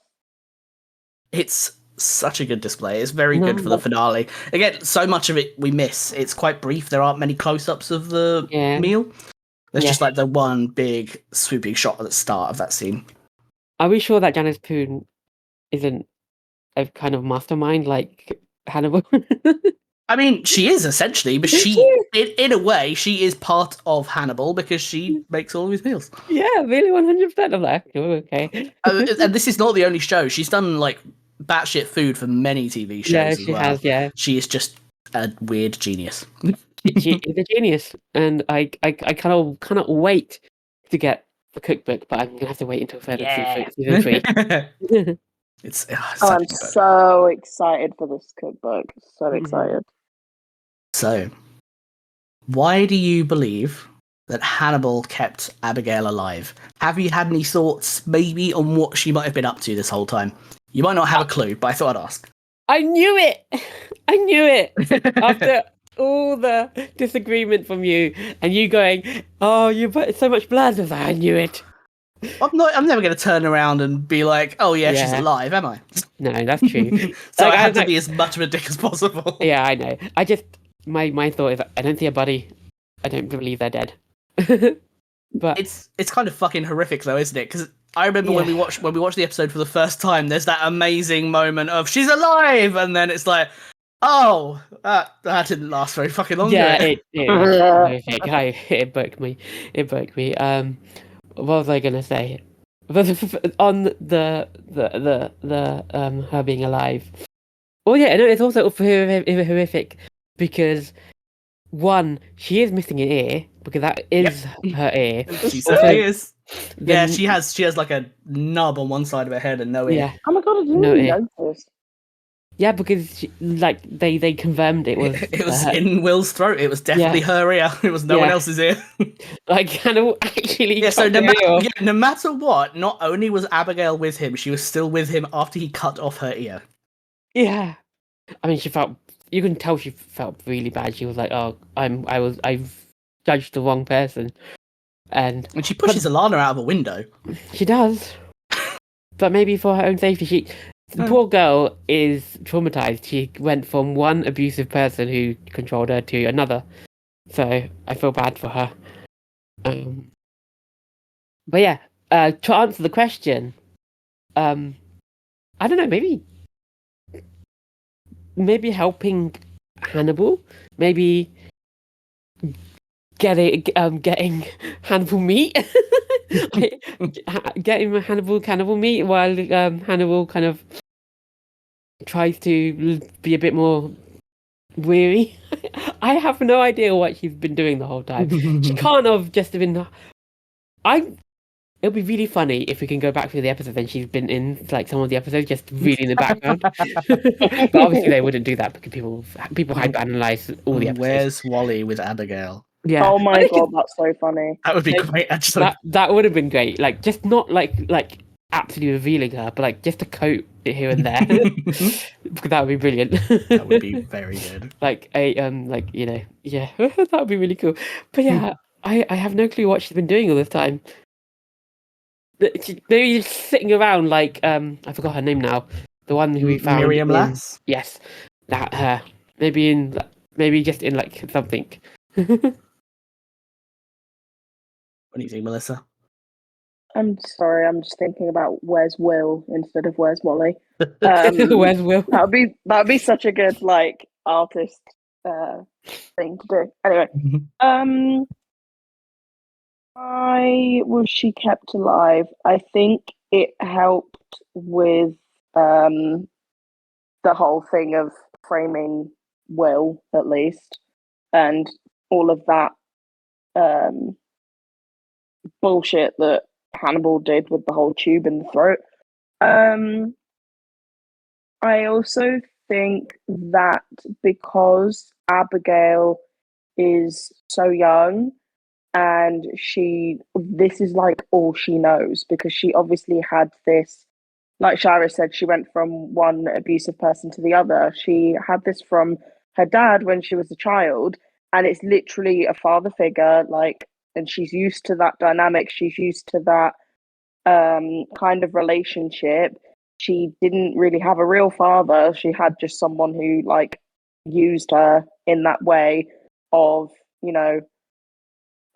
It's such a good display. It's very good for the finale. Again, so much of it we miss. It's quite brief. There aren't many close-ups of the meal. There's just like the one big swooping shot at the start of that scene. Are we sure that Janice Poon isn't a kind of mastermind like Hannibal? I mean, she is essentially, but in a way, she is part of Hannibal because she makes all of his meals. Yeah, really, 100% of that. Okay. And this is not the only show. She's done like batshit food for many TV shows. Yeah, she has. Yeah, she is just a weird genius. She is a genius, and I cannot wait to get the cookbook, but I'm gonna have to wait until season 3. I'm so excited for this cookbook. So excited. So, why do you believe that Hannibal kept Abigail alive? Have you had any thoughts, maybe, on what she might have been up to this whole time? You might not have a clue, but I thought I'd ask. I knew it! I knew it! After all the disagreement from you, and you going, oh, you put so much blood, I knew it. I'm never going to turn around and be like, oh yeah, she's alive, am I? No, that's true. So I had to be as much of a dick as possible. Yeah, I know. I just, my thought is, I don't see a body. I don't believe they're dead. But it's kind of fucking horrific though, isn't it? Because I remember when we watched the episode for the first time, there's that amazing moment of she's alive, and then it's like, oh, that didn't last very fucking long. Yeah, it broke me. It broke me. What was I gonna say? On the her being alive. Oh yeah, no, it's also horrific because one, she is missing an ear because that is her ear. She certainly is. Yeah, she has like a nub on one side of her head and no ear. Yeah. Oh my god, I didn't even notice. Yeah, because they confirmed it was It was her. in Will's throat. It was definitely her ear. It was no one Yeah. else's ear. Like Hannibal actually. Yeah, so chopped her ear off. no matter what, not only was Abigail with him, she was still with him after he cut off her ear. Yeah. I mean, she felt. You can tell she felt really bad. She was like, "Oh, I've judged the wrong person," and she pushes Alana out of a window. She does, but maybe for her own safety. The poor girl is traumatized. She went from one abusive person who controlled her to another, so I feel bad for her. But yeah, to answer the question, I don't know. Maybe helping Hannibal. Maybe getting Hannibal meat. Getting Hannibal meat while Hannibal kind of tries to be a bit more weary. I have no idea what she's been doing the whole time. She can't have just been. It'll be really funny if we can go back through the episode and she's been in like some of the episodes just really in the background. But obviously they wouldn't do that because people hyperanalyze all the episodes. Where's Wally with Abigail? Yeah. Oh my god, that's so funny. That would be great, actually. That would have been great. Like just not like absolutely revealing her, but like just a coat here and there. That would be brilliant. That would be very good. Like a yeah, that would be really cool. But yeah, I have no clue what she's been doing all this time. Maybe just sitting around like I forgot her name now. The one who we found. Miriam Lass? Yes, that her. Maybe just in like something. What do you think, Melissa? I'm sorry, I'm just thinking about where's Will instead of where's Molly. Where's Will? That'd be such a good like artist thing to do. Anyway, why was she kept alive? I think it helped with the whole thing of framing Will, at least, and all of that bullshit that Hannibal did with the whole tube in the throat. I also think that because Abigail is so young and this is like all she knows, because she obviously had this, like Shaira said, she went from one abusive person to the other. She had this from her dad when she was a child, and it's literally a father figure, like, and she's used to that dynamic. She's used to that kind of relationship. She didn't really have a real father. She had just someone who like used her in that way of,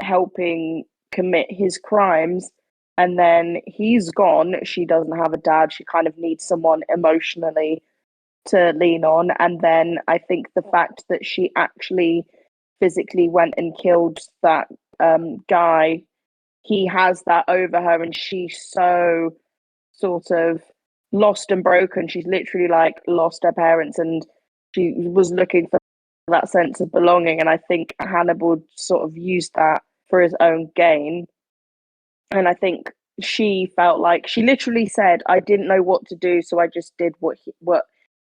helping commit his crimes. And then he's gone. She doesn't have a dad. She kind of needs someone emotionally to lean on. And then I think the fact that she actually physically went and killed that guy, he has that over her, and she's so sort of lost and broken. She's literally like lost her parents, and she was looking for that sense of belonging. And I think Hannibal sort of used that for his own gain. And I think she felt like she literally said, "I didn't know what to do, so I just did what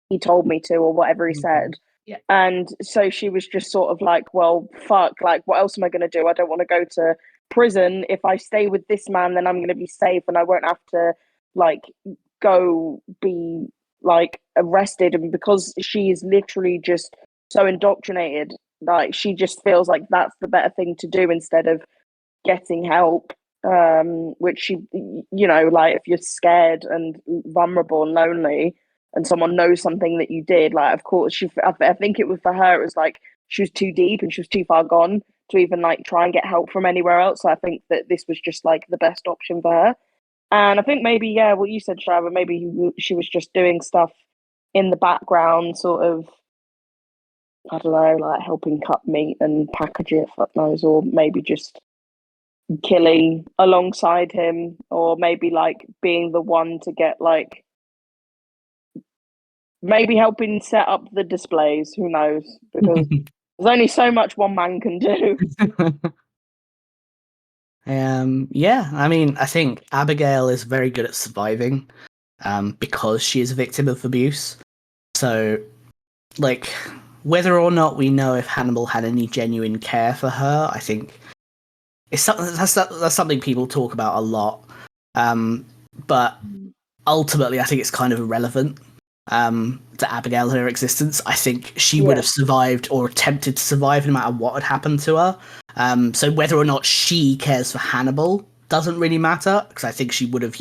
he told me to, or whatever he said." Yeah. And so she was just sort of like, well, fuck, like, what else am I going to do? I don't want to go to prison. If I stay with this man, then I'm going to be safe and I won't have to, like, go be, like, arrested. And because she is literally just so indoctrinated, like, she just feels like that's the better thing to do instead of getting help. Which she, like, if you're scared and vulnerable and lonely, and someone knows something that you did, like, of course, I think it was for her, it was like she was too deep and she was too far gone to even like try and get help from anywhere else. So I think that this was just like the best option for her. And I think maybe, yeah, what you said, Shara, maybe she was just doing stuff in the background, sort of, I don't know, like helping cut meat and package it, fuck knows, or maybe just killing alongside him, or maybe like being the one to get like, maybe helping set up the displays, who knows, because there's only so much one man can do. Yeah, I mean, I think Abigail is very good at surviving because she is a victim of abuse. So, like, whether or not we know if Hannibal had any genuine care for her, I think it's something that's something people talk about a lot. But ultimately, I think it's kind of irrelevant to Abigail and her existence. I think she would have survived or attempted to survive no matter what had happened to her. So whether or not she cares for Hannibal doesn't really matter, because I think she would have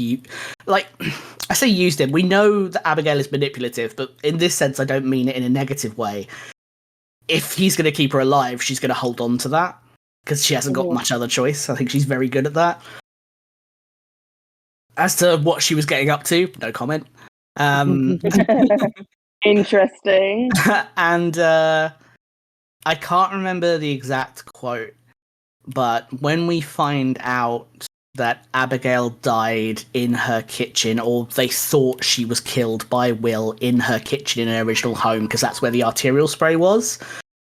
I say used him. We know that Abigail is manipulative, but in this sense, I don't mean it in a negative way. If he's going to keep her alive, she's going to hold on to that, because she hasn't got much other choice. I think she's very good at that. As to what she was getting up to, no comment. Interesting. And I can't remember the exact quote, but when we find out that Abigail died in her kitchen, or they thought she was killed by Will in her kitchen in her original home, because that's where the arterial spray was,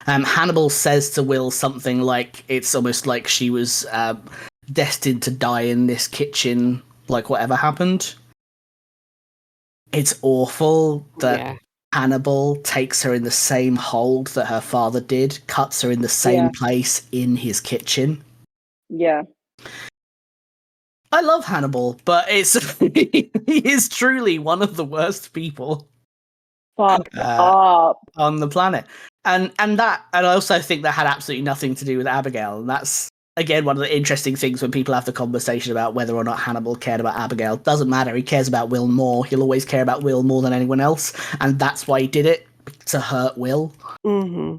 Hannibal says to Will something like, it's almost like she was destined to die in this kitchen, like whatever happened. It's awful that Hannibal takes her in the same hold that her father did, cuts her in the same place in his kitchen. Yeah. I love Hannibal, but he is truly one of the worst people fucked up on the planet. And I also think that had absolutely nothing to do with Abigail. And that's, again, one of the interesting things when people have the conversation about whether or not Hannibal cared about Abigail. Doesn't matter. He cares about Will more. He'll always care about Will more than anyone else. And that's why he did it, to hurt Will. Mm-hmm.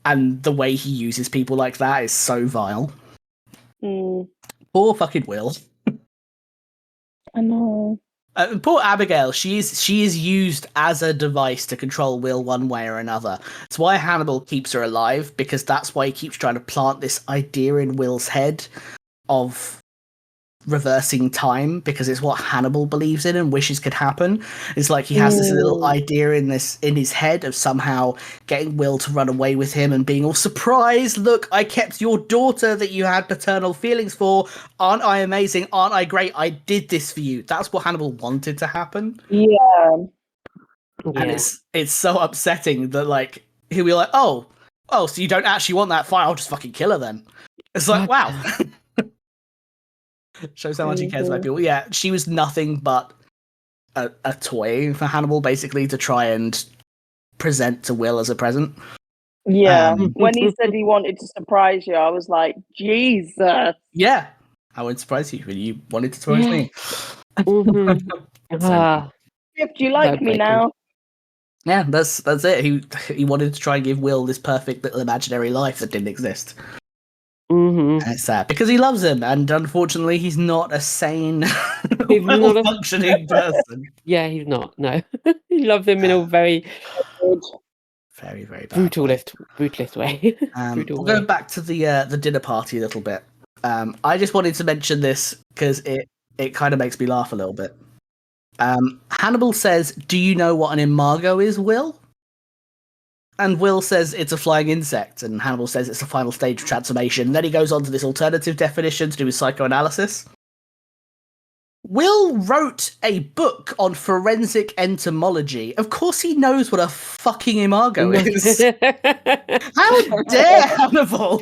And the way he uses people like that is so vile. Poor fucking Will. I know. Poor Abigail, she is used as a device to control Will one way or another. It's why Hannibal keeps her alive, because that's why he keeps trying to plant this idea in Will's head of reversing time, because it's what Hannibal believes in and wishes could happen. It's like he has this little idea in his head of somehow getting Will to run away with him and being all surprised, look, I kept your daughter that you had paternal feelings for. Aren't I amazing? Aren't I great? I did this for you. That's what Hannibal wanted to happen. Yeah. And it's so upsetting that, like, he'll be like, oh, so you don't actually want that? Fine, I'll just fucking kill her then. It's like, wow. Shows how much he cares about people. Yeah, she was nothing but a toy for Hannibal, basically, to try and present to Will as a present. Yeah. When he said he wanted to surprise you, I was like, Jesus. Yeah. I wouldn't surprise you when you wanted to surprise me. Do you like me now? Yeah, that's it. He wanted to try and give Will this perfect little imaginary life that didn't exist. And it's sad because he loves him, and unfortunately, he's not a sane, well-functioning person. Yeah, he's not. No, he loves him in a very, very, very bad brutalist way. We'll go back to the dinner party a little bit. I just wanted to mention this because it kind of makes me laugh a little bit. Hannibal says, "Do you know what an imago is, Will?" And Will says it's a flying insect, and Hannibal says it's the final stage of transformation. And then he goes on to this alternative definition to do with psychoanalysis. Will wrote a book on forensic entomology. Of course he knows what a fucking imago is. How dare Hannibal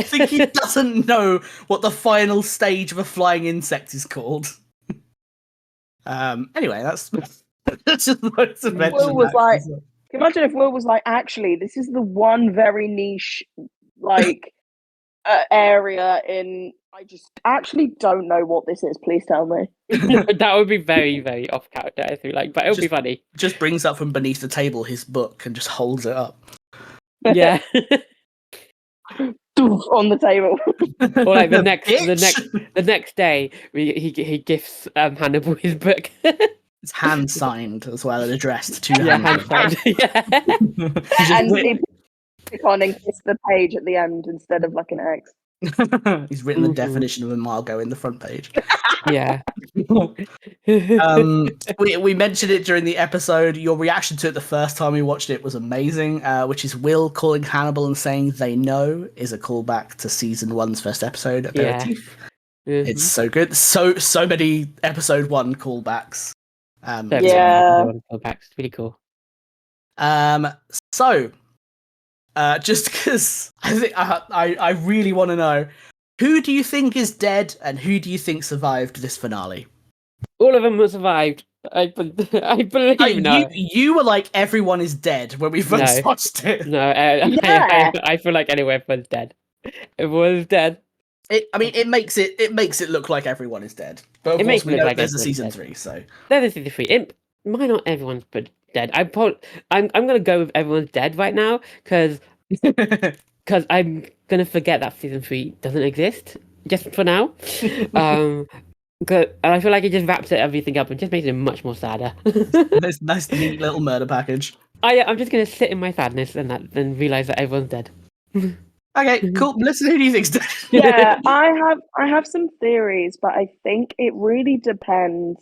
think he doesn't know what the final stage of a flying insect is called? Anyway, that's just what to mention. Will was like, imagine if Will was like, actually, this is the one very niche, like, area in. I just actually don't know what this is. Please tell me. That would be very, very off character, I feel like, but it would be funny. Just brings up from beneath the table his book and just holds it up. Yeah. On the table. Or like the next day, he gifts Hannibal his book. It's hand signed as well and addressed to hand signed. And he click on and kiss the page at the end instead of like an X. He's written the definition of imago in the front page. Yeah. We mentioned it during the episode. Your reaction to it the first time we watched it was amazing, which is Will calling Hannibal and saying they know is a callback to season 1's first episode. It's so good. So many episode 1 callbacks. Callbacks. Really cool. Um, so, just because I think I really want to know, who do you think is dead and who do you think survived this finale? All of them have survived. I believe no. You were like, everyone is dead when we first No. watched it. No, Yeah. I feel like anyway, everyone's dead. Everyone's dead. It makes it look like everyone is dead, but of It course makes it we look know like there's a everyone's season dead. 3. So There's a season 3. Might not everyone's dead. I'm gonna go with everyone's dead right now because I'm gonna forget that season 3 doesn't exist just for now. And I feel like it just wraps everything up and just makes it much more sadder. nice neat little murder package. I'm just gonna sit in my sadness and realize that everyone's dead. Okay, cool. Listen, who do you think's dead? Yeah, I have some theories, but I think it really depends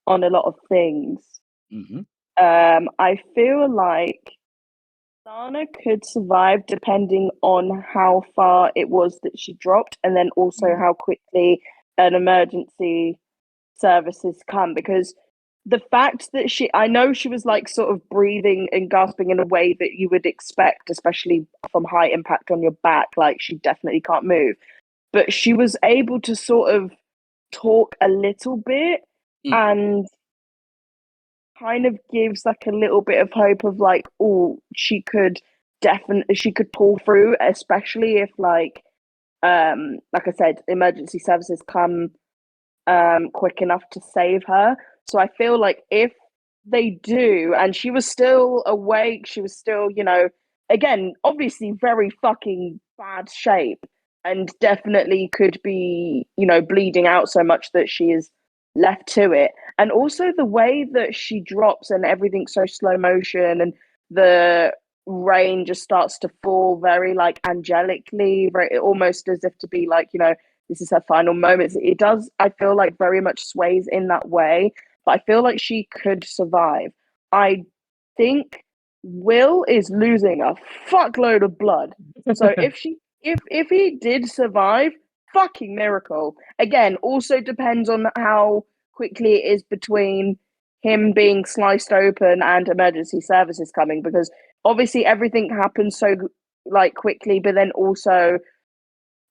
on a lot of things. Mm-hmm. I feel like Sana could survive depending on how far it was that she dropped, and then also how quickly an emergency services come. Because the fact that I know she was like sort of breathing and gasping in a way that you would expect, especially from high impact on your back, like she definitely can't move. But she was able to sort of talk a little bit and kind of gives like a little bit of hope of like, oh, she could pull through, especially if like I said, emergency services come quick enough to save her. So I feel like if they do, and she was still awake, she was still, again, obviously very fucking bad shape and definitely could be, bleeding out so much that she is left to it. And also the way that she drops and everything's so slow motion and the rain just starts to fall very like angelically, very almost as if to be like, this is her final moments. It does, I feel like, very much sways in that way, but I feel like she could survive. I think Will is losing a fuckload of blood. So if he did survive, fucking miracle. Again, also depends on how quickly it is between him being sliced open and emergency services coming, because obviously everything happens so like quickly, but then also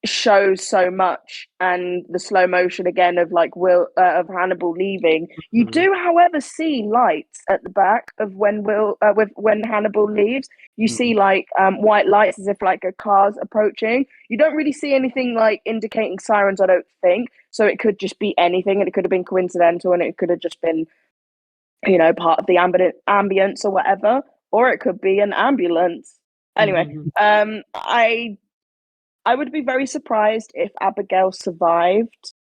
shows so much, and the slow motion again of like Will of Hannibal leaving. You do, however, see lights at the back of when when Hannibal leaves. You see like white lights as if like a car's approaching. You don't really see anything like indicating sirens, I don't think. So it could just be anything, and it could have been coincidental, and it could have just been part of the ambience or whatever, or it could be an ambulance. Anyway, I would be very surprised if Abigail survived,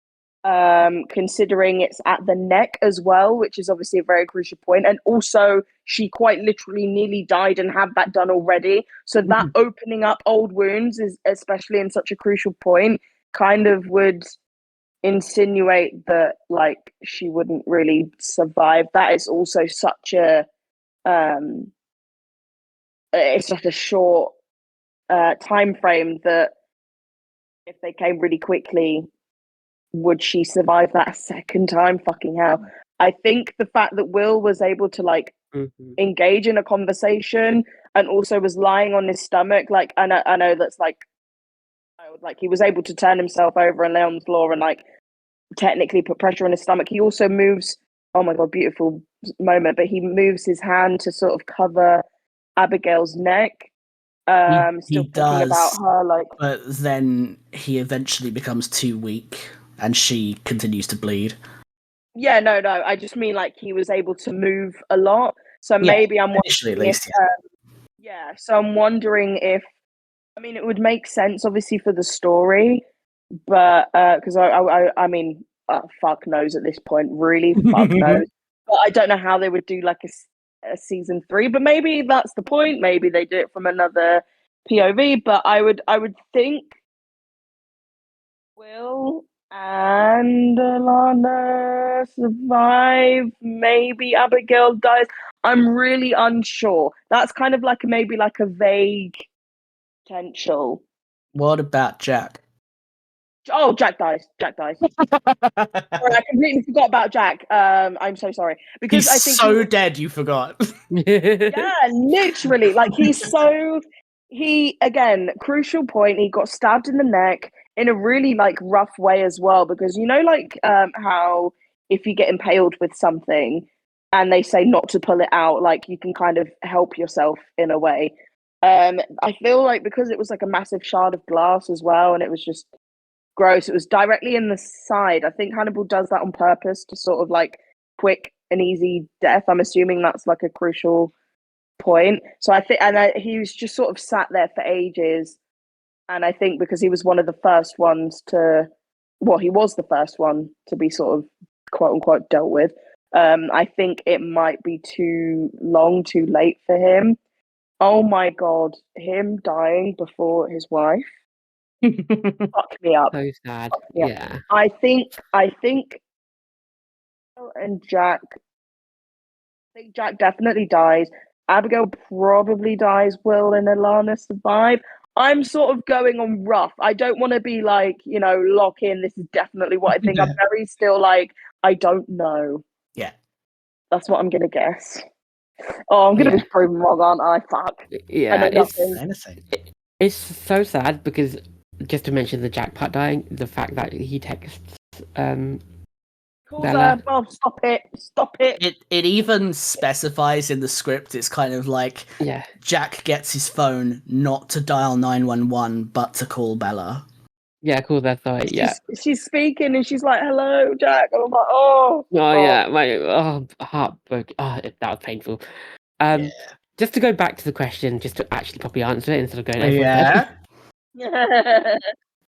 considering it's at the neck as well, which is obviously a very crucial point. And also, she quite literally nearly died and had that done already. So that opening up old wounds is, especially in such a crucial point, kind of would insinuate that like she wouldn't really survive. That is also such a it's such a short time frame that if they came really quickly, would she survive that a second time? Fucking hell. I think the fact that Will was able to like engage in a conversation and also was lying on his stomach, like I know that's like he was able to turn himself over and lay on the floor and like technically put pressure on his stomach. He also moves, oh my god, beautiful moment, but he moves his hand to sort of cover Abigail's neck. Still He thinking does, about her, like, but then he eventually becomes too weak, and she continues to bleed. yeah, no, I just mean like he was able to move a lot. So maybe I'm initially at wondering least. if, so I'm wondering if, I mean, it would make sense obviously for the story, but because I mean, fuck knows at this point, really, fuck knows. But I don't know how they would do like a season 3, but maybe that's the point. Maybe they do it from another POV. But I would think Will and Alana survive. Maybe Abigail dies. I'm really unsure. That's kind of like maybe like a vague potential. What about Jack? Oh, Jack dies. Sorry, I completely forgot about Jack. I'm so sorry because He's I think so dead. You forgot. yeah, literally, like he again, crucial point. He got stabbed in the neck in a really like rough way as well because like how if you get impaled with something and they say not to pull it out, like you can kind of help yourself in a way. I feel like because it was like a massive shard of glass as well, and it was just gross. It was directly in the side. I think Hannibal does that on purpose to sort of like quick and easy death. I'm assuming that's like a crucial point. So I think, he was just sort of sat there for ages. And I think because he was one of the first ones to, well, he was the first one to be sort of quote unquote dealt with. I think it might be too long, too late for him. Oh my God, him dying before his wife. Fuck me up. So sad. Yeah. Yeah. I think and Jack I think Jack definitely dies. Abigail probably dies. Will and Alana survive. I'm sort of going on rough. I don't want to be like, lock in. This is definitely what I think. I'm very still like, I don't know. Yeah. That's what I'm going to guess. Oh, I'm going to be proven wrong, aren't I? Fuck. Yeah, Anything. it's so sad because just to mention the Jack part dying, the fact that he texts Calls Bella. her, oh, stop it. It even specifies in the script. It's kind of like Jack gets his phone not to dial 911 but to call Bella. Yeah, cool. That's right. Yeah. She's speaking and she's like, "Hello, Jack." And I'm like, "Oh." Oh yeah, my heart broke. That was painful. Just to go back to the question, just to actually properly answer it instead of going Yeah.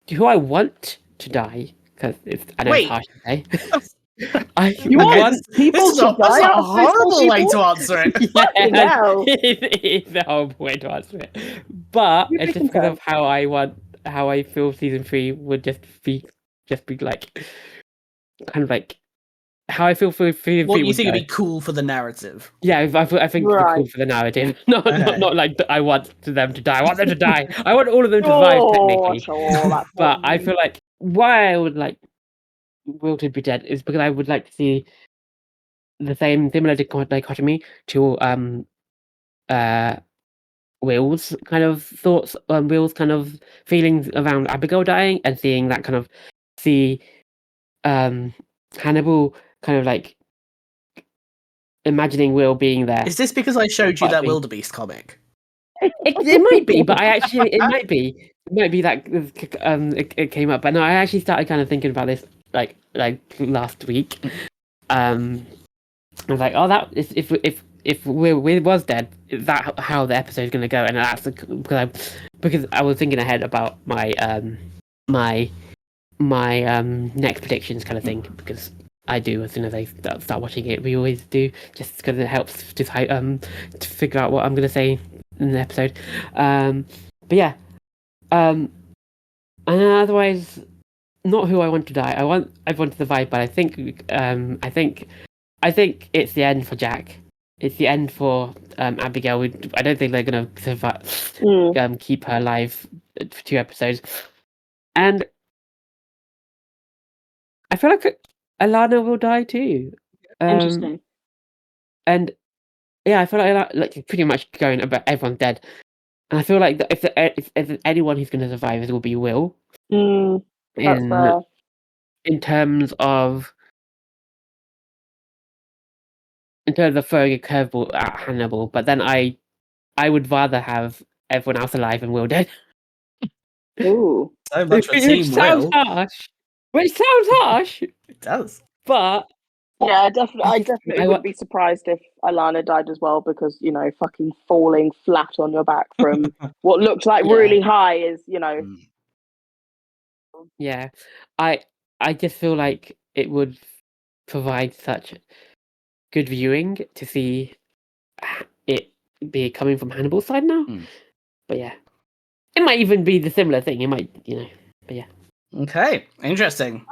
Who I want to die because I know it's harsh to say. You want people this is to die? That's a horrible way to answer it. It is a horrible way to answer it. But it's just because of how I feel season 3 would just be like kind of like how I feel for season 3. What you think would be cool for the narrative? Yeah, I think it'd be cool for the narrative. Not like I want them to die. I want them to die. I want all of them to survive technically. But I feel like why I would like Will to be dead is because I would like to see the similar dichotomy to Will's kind of thoughts, Will's kind of feelings around Abigail dying, and seeing that kind of Hannibal kind of like imagining Will being there. Is this because I showed you that Wildebeest comic? It might be, but it might be that it came up. But no, I actually started kind of thinking about this like last week. I was like, oh, that is if Will was dead, is that how the episode is going to go? And that's because I was thinking ahead about my next predictions kind of thing, because I do as soon as I start watching it. We always do, just because it helps to figure out what I'm going to say in the episode. But yeah, and otherwise, not who I want to die. I want everyone to survive, but I think it's the end for Jack. It's the end for Abigail. I don't think they're going to survive, keep her alive for 2 episodes, and I feel like Alana will die too. Interesting. And yeah, I feel like pretty much going about everyone's dead, and I feel like if anyone who's going to survive, it will be Will. That's fair. In terms of throwing a curveball at Hannibal, but then I would rather have everyone else alive and Will dead. Ooh, so much for Team sounds Will. harsh. Which sounds harsh. It does. But yeah, I definitely would be surprised if Alana died as well, because fucking falling flat on your back from what looked like really high is Yeah, I just feel like it would provide such good viewing to see it be coming from Hannibal's side now. But yeah, it might even be the similar thing. It might, but yeah. Okay, interesting.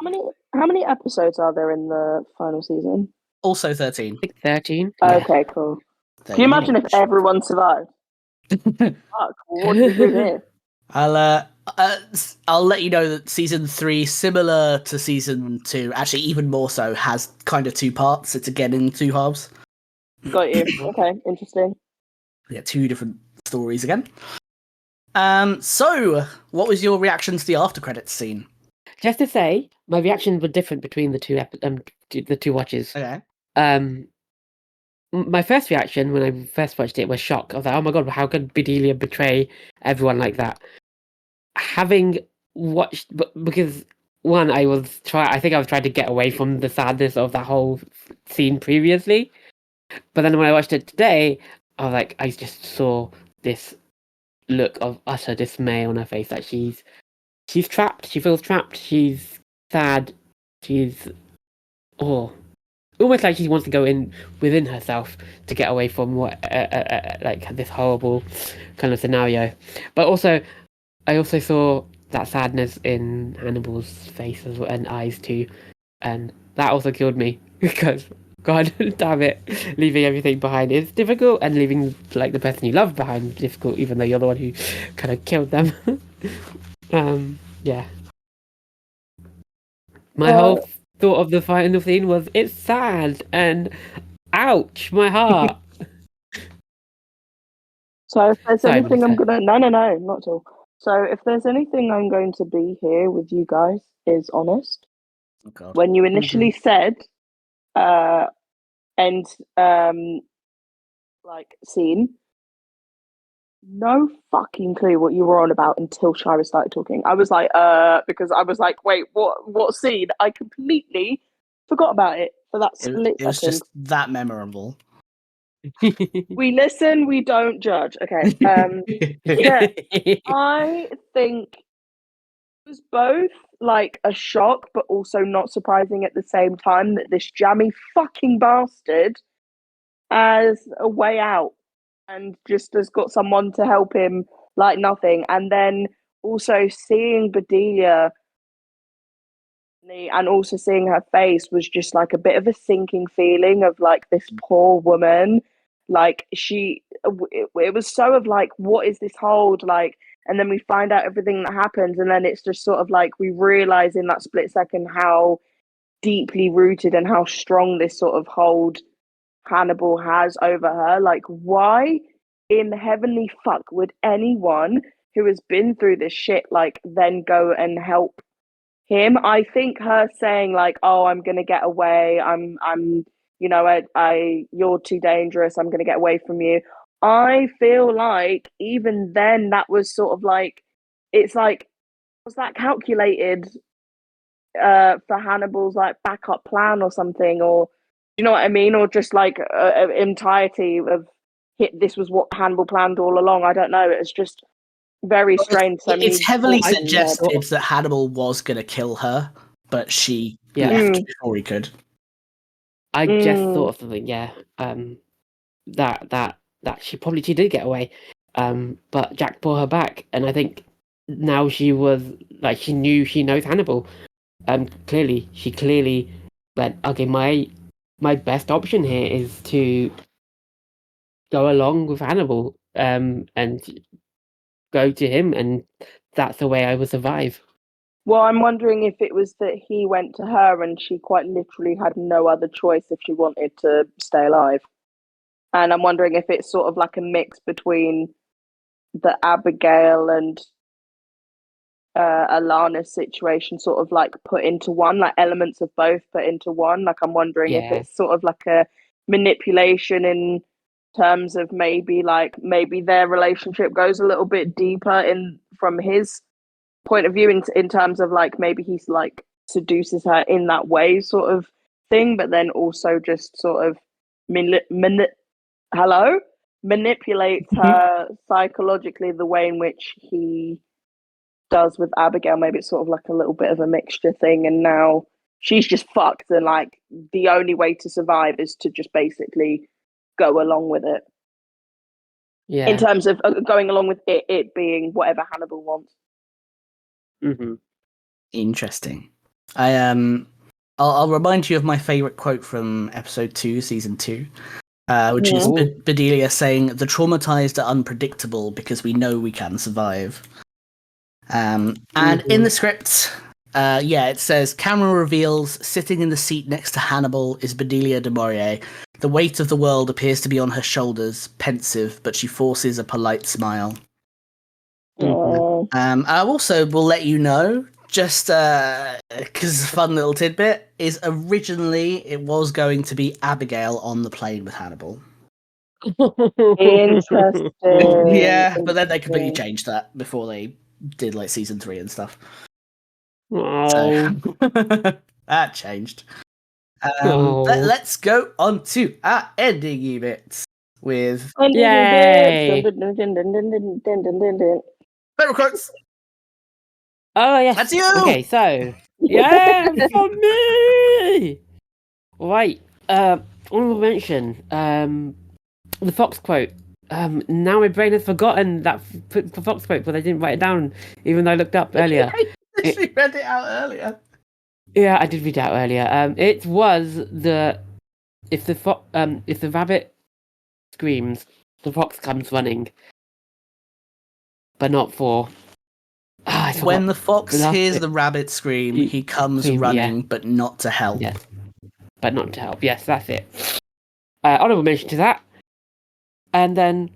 How many episodes are there in the final season? Also 13. 13. Okay, cool. Can you imagine if everyone survived? Fuck, what do we do here? I'll I'll let you know that season 3, similar to season 2, actually even more so, has kind of 2 parts. It's again in 2 halves. Got you. Okay, interesting. Yeah, 2 different stories again. So what was your reaction to the after credits scene? Just to say, my reactions were different between the two watches. Okay. My first reaction when I first watched it was shock. I was like, "Oh my god, how could Bedelia betray everyone like that?" Having watched, because one, I think I was trying to get away from the sadness of that whole scene previously. But then when I watched it today, I was like, I just saw this look of utter dismay on her face. That she's trapped. She feels trapped. She's sad. She's almost like she wants to go in within herself to get away from what like this horrible kind of scenario. But also, I also saw that sadness in Hannibal's face and eyes too, and that also killed me because God damn it, leaving everything behind is difficult, and leaving like the person you love behind is difficult, even though you're the one who kind of killed them. Yeah. My whole thought of the final scene was it's sad and ouch, my heart. So if there's Sorry, anything I'm Melissa. gonna no, not at all. So if there's anything I'm going to be here with you guys is honest. Oh god. When you initially said end like scene, no fucking clue what you were on about until Shaira started talking. I was like, because I was like, wait, what scene? I completely forgot about it for that split It was second. just that memorable. We listen, we don't judge. Okay. Yeah, I think it was both like a shock, but also not surprising at the same time that this jammy fucking bastard has a way out and just has got someone to help him like nothing. And then also seeing Bedelia and also seeing her face was just like a bit of a sinking feeling of like this poor woman. Like it was so of like, what is this hold like? And then we find out everything that happens, and then it's just sort of like we realize in that split second how deeply rooted and how strong this sort of hold Hannibal has over her. Like, why in heavenly fuck would anyone who has been through this shit like then go and help him? I think her saying like, "Oh, I'm gonna get away. I'm, you know, you're too dangerous. I'm gonna get away from you." I feel like even then that was sort of like, it's like, was that calculated for Hannibal's like backup plan or something, or you know what I mean, or just like entirety of this was what Hannibal planned all along. I don't know. It's just very strange. So It's heavily I suggested that Hannibal was going to kill her, but she left before he could. I just thought of something. Yeah, that she did get away, but Jack brought her back, and I think now she knows Hannibal. She clearly went, okay, my best option here is to go along with Hannibal, and go to him, and that's the way I will survive. Well, I'm wondering if it was that he went to her and she quite literally had no other choice if she wanted to stay alive. And I'm wondering if it's sort of like a mix between the Abigail and Alana situation, sort of like put into one, like elements of both put into one. Like, I'm wondering if it's sort of like a manipulation in terms of maybe their relationship goes a little bit deeper in from his point of view in terms of like maybe he's like seduces her in that way sort of thing, but then also just sort of manipulates her psychologically the way in which he does with Abigail. Maybe it's sort of like a little bit of a mixture thing, and now she's just fucked, and like the only way to survive is to just basically go along with it. Yeah. In terms of going along with it being whatever Hannibal wants. Mm-hmm. Interesting. I'll remind you of my favorite quote from episode 2, season 2, which is Bedelia saying, "The traumatized are unpredictable because we know we can survive." And in the script, it says camera reveals sitting in the seat next to Hannibal is Bedelia du Maurier. The weight of the world appears to be on her shoulders, pensive, but she forces a polite smile. I also will let you know, just because it's a fun little tidbit, is originally it was going to be Abigail on the plane with Hannibal. Interesting. Yeah, but then they completely changed that before they did like season 3 and stuff. Oh. So that changed. Let's go on to our ending units with Yay! favorite quotes. Oh yes, That's you. Okay, so yeah, for me. Right. Honorable mention. The Fox quote. Now my brain has forgotten that Fox quote, but I didn't write it down, even though I looked up earlier. She read it out earlier. Yeah, I did read it out earlier. It was if the rabbit screams, the fox comes running, but not for. When the fox hears bit. the rabbit scream, he comes running, but not to help. Yes, but not to help. Yes, that's it. Honorable mention to that. And then,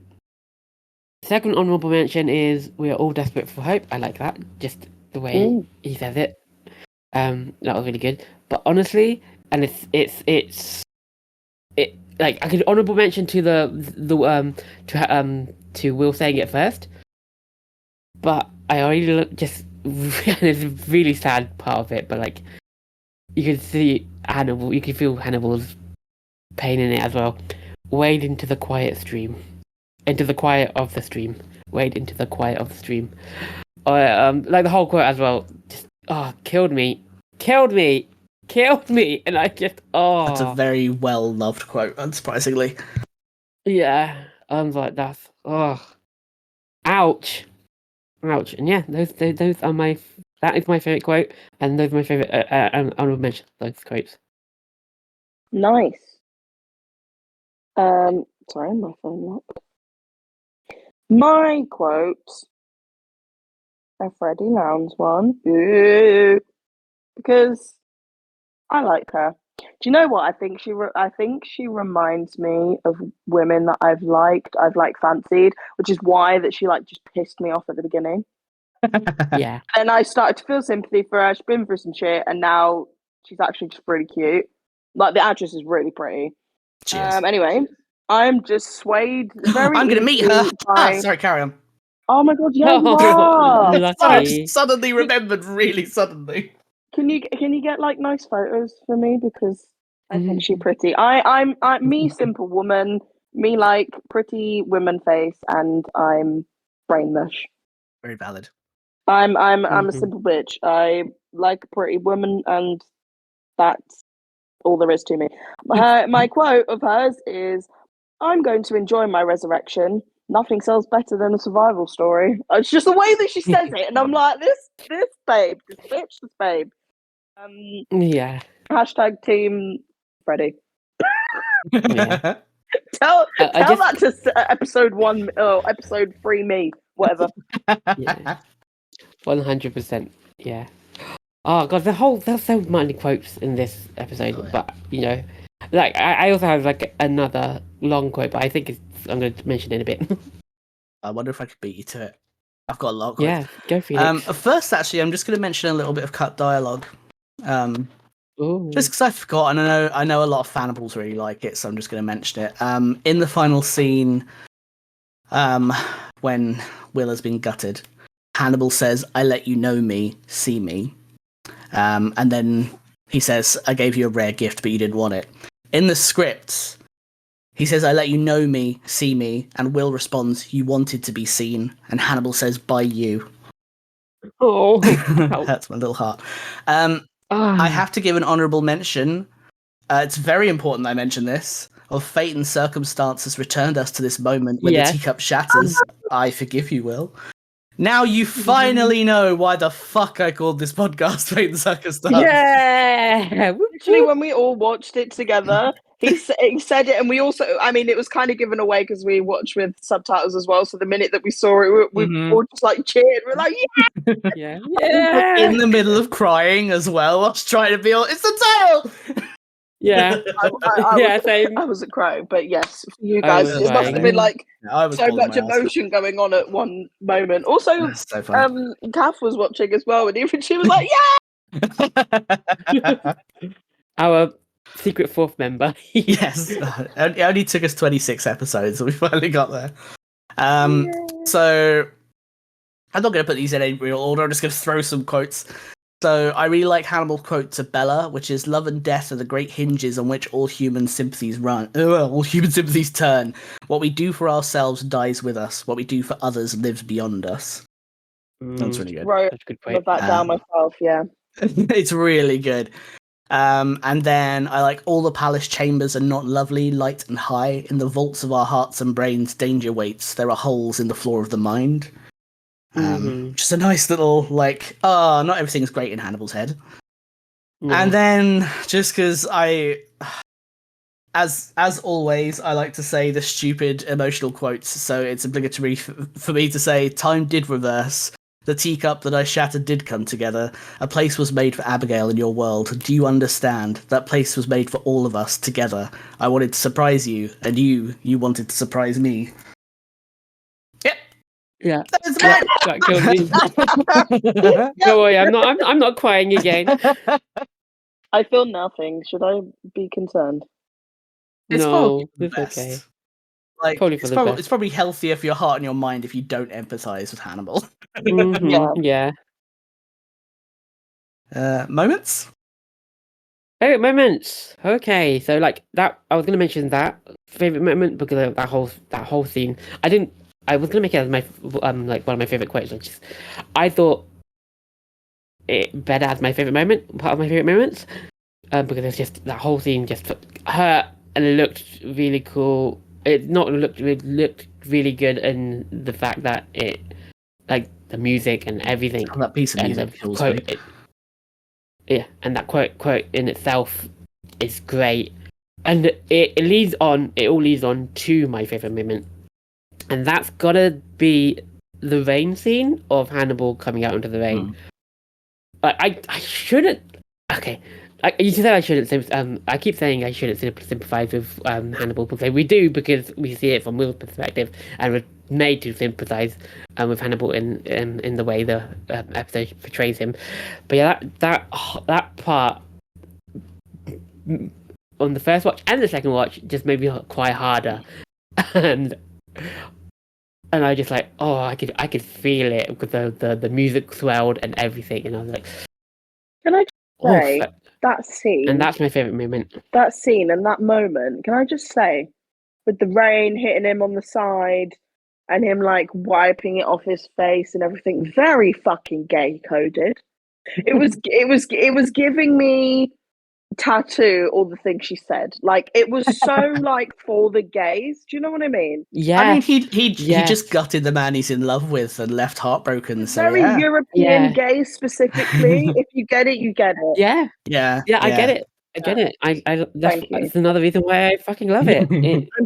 second honorable mention is we are all desperate for hope. I like that. Just the way he says it. That was really good. But honestly, and it's like I could honorable mention to to Will saying it first. But I already just it's a really sad part of it. But like, you can see Hannibal. You can feel Hannibal's pain in it as well. Wade into the quiet stream. Into the quiet of the stream. Wade into the quiet of the stream. Like the whole quote as well. Just killed me. And I just That's a very well loved quote, unsurprisingly. Yeah. I was like, that's ouch. And yeah, those are that is my favourite quote, and those are my favourite honorable mention those quotes. Nice. Sorry, my phone locked. My quotes are Freddie Lowndes one. Because I like her. Do you know what? I think she reminds me of women that I've fancied, which is why that she like just pissed me off at the beginning. Yeah. And I started to feel sympathy for her. She's been through some shit, and now she's actually just really cute. Like the actress is really pretty. Anyway, I'm just swayed. I'm gonna meet her. By... Sorry, carry on. Oh my god, yeah, you are. I just suddenly remembered, really suddenly. Can you get like nice photos for me, because I think she's pretty. I'm me simple woman, me like pretty women face, and I'm brain mush. Very valid. I'm a simple bitch. I like a pretty woman, and that's all there is to me. My quote of hers is, "I'm going to enjoy my resurrection. Nothing sells better than a survival story." It's just the way that she says it, and I'm like, this babe, this bitch, this babe. Yeah. Hashtag team Freddie. Yeah. Tell that to episode 1, episode 3 me, whatever. Yeah. 100%. Yeah. Oh god, there's so many quotes in this episode, but you know, like I also have like another long quote, but I think I'm going to mention it in a bit. I wonder if I could beat you to it. I've got a lot of quotes. Yeah, go Felix. First, actually, I'm just going to mention a little bit of cut dialogue. Just because I forgot, and I know a lot of Fannibals really like it, so I'm just going to mention it. In the final scene, when Will has been gutted, Hannibal says, "I let you know me, see me," and then he says, "I gave you a rare gift, but you didn't want it." In the script, he says, "I let you know me, see me," and Will responds, "You wanted to be seen," and Hannibal says, "By you." Oh, hurts my little heart. I have to give an honourable mention. It's very important I mention this. Of fate and circumstance has returned us to this moment when the teacup shatters. I forgive you, Will. Now you finally know why the fuck I called this podcast Fate and Circumstance. Yeah! Actually, when we all watched it together, he said it, and we also, I mean, it was kind of given away because we watched with subtitles as well. So the minute that we saw it, we all just like cheered. We're like, Yeah. In the middle of crying as well. I was trying to be all, it's the tail! Yeah. yeah, same. I wasn't crying, but yes, for you I guys, was it must have crying. been like I was so bawling much my ass off. emotion going on at one moment. Also, That's so fun. Kath was watching as well, and even she was like, "Yeah!" Our secret fourth member. Yes, it only took us 26 episodes, and we finally got there. So I'm not going to put these in any real order. I'm just going to throw some quotes. So I really like Hannibal's quote to Bella, which is, "Love and death are the great hinges on which all human sympathies all human sympathies turn. What we do for ourselves dies with us. What we do for others lives beyond us." That's really good. Wrote That's a good point. that down myself. Yeah, It's really good. And then I like, "All the palace chambers are not lovely, light and high. In the vaults of our hearts and brains, danger waits. There are holes in the floor of the mind." Just a nice little, like, not everything's great in Hannibal's head. No. And then, just because as always, I like to say the stupid emotional quotes, so it's obligatory for me to say, "Time did reverse. The teacup that I shattered did come together. A place was made for Abigail in your world. Do you understand? That place was made for all of us together. I wanted to surprise you, and you wanted to surprise me." Yep. Yeah. That's Yeah, it. that killed me. Don't worry, I'm not crying again. I feel nothing. Should I be concerned? It's No, probably the it's best. okay. Like, Probably for the best. it's probably healthier for your heart and your mind if you don't empathize with Hannibal. Yeah. Moments? Favorite moments. Okay, so like that, I was gonna mention that favorite moment because of that whole scene. I was gonna make it as my like one of my favorite quotes. I thought it better as my favorite moment, part of my favorite moments, because it's just that whole scene just hurt and it looked really cool. It looked really good, and the fact that it, like the music and everything, Oh, that piece of and music the kills quote, me. and that quote in itself is great, and it all leads on to my favorite moment, and that's gotta be the rain scene of Hannibal coming out into the rain. I shouldn't. Okay, you said I shouldn't. I keep saying I shouldn't sympathize with Hannibal, because we do, because we see it from Will's perspective, and we're made to sympathize with Hannibal in the way the episode portrays him. But yeah, that part on the first watch and the second watch just made me cry harder, and I just like, oh, I could feel it because the music swelled and everything, and I was like, Can I just say that scene? And that's my favorite moment. That scene and that moment. Can I just say, with the rain hitting him on the side and him like wiping it off his face and everything, very fucking gay coded. It was giving me Tattoo all the things she said. Like, it was so like for the gays. Do you know what I mean? Yeah, I mean, he just gutted the man he's in love with and left heartbroken. So Very yeah. European gays specifically. If you get it, you get it. Yeah. I get it. That's another reason why I fucking love it.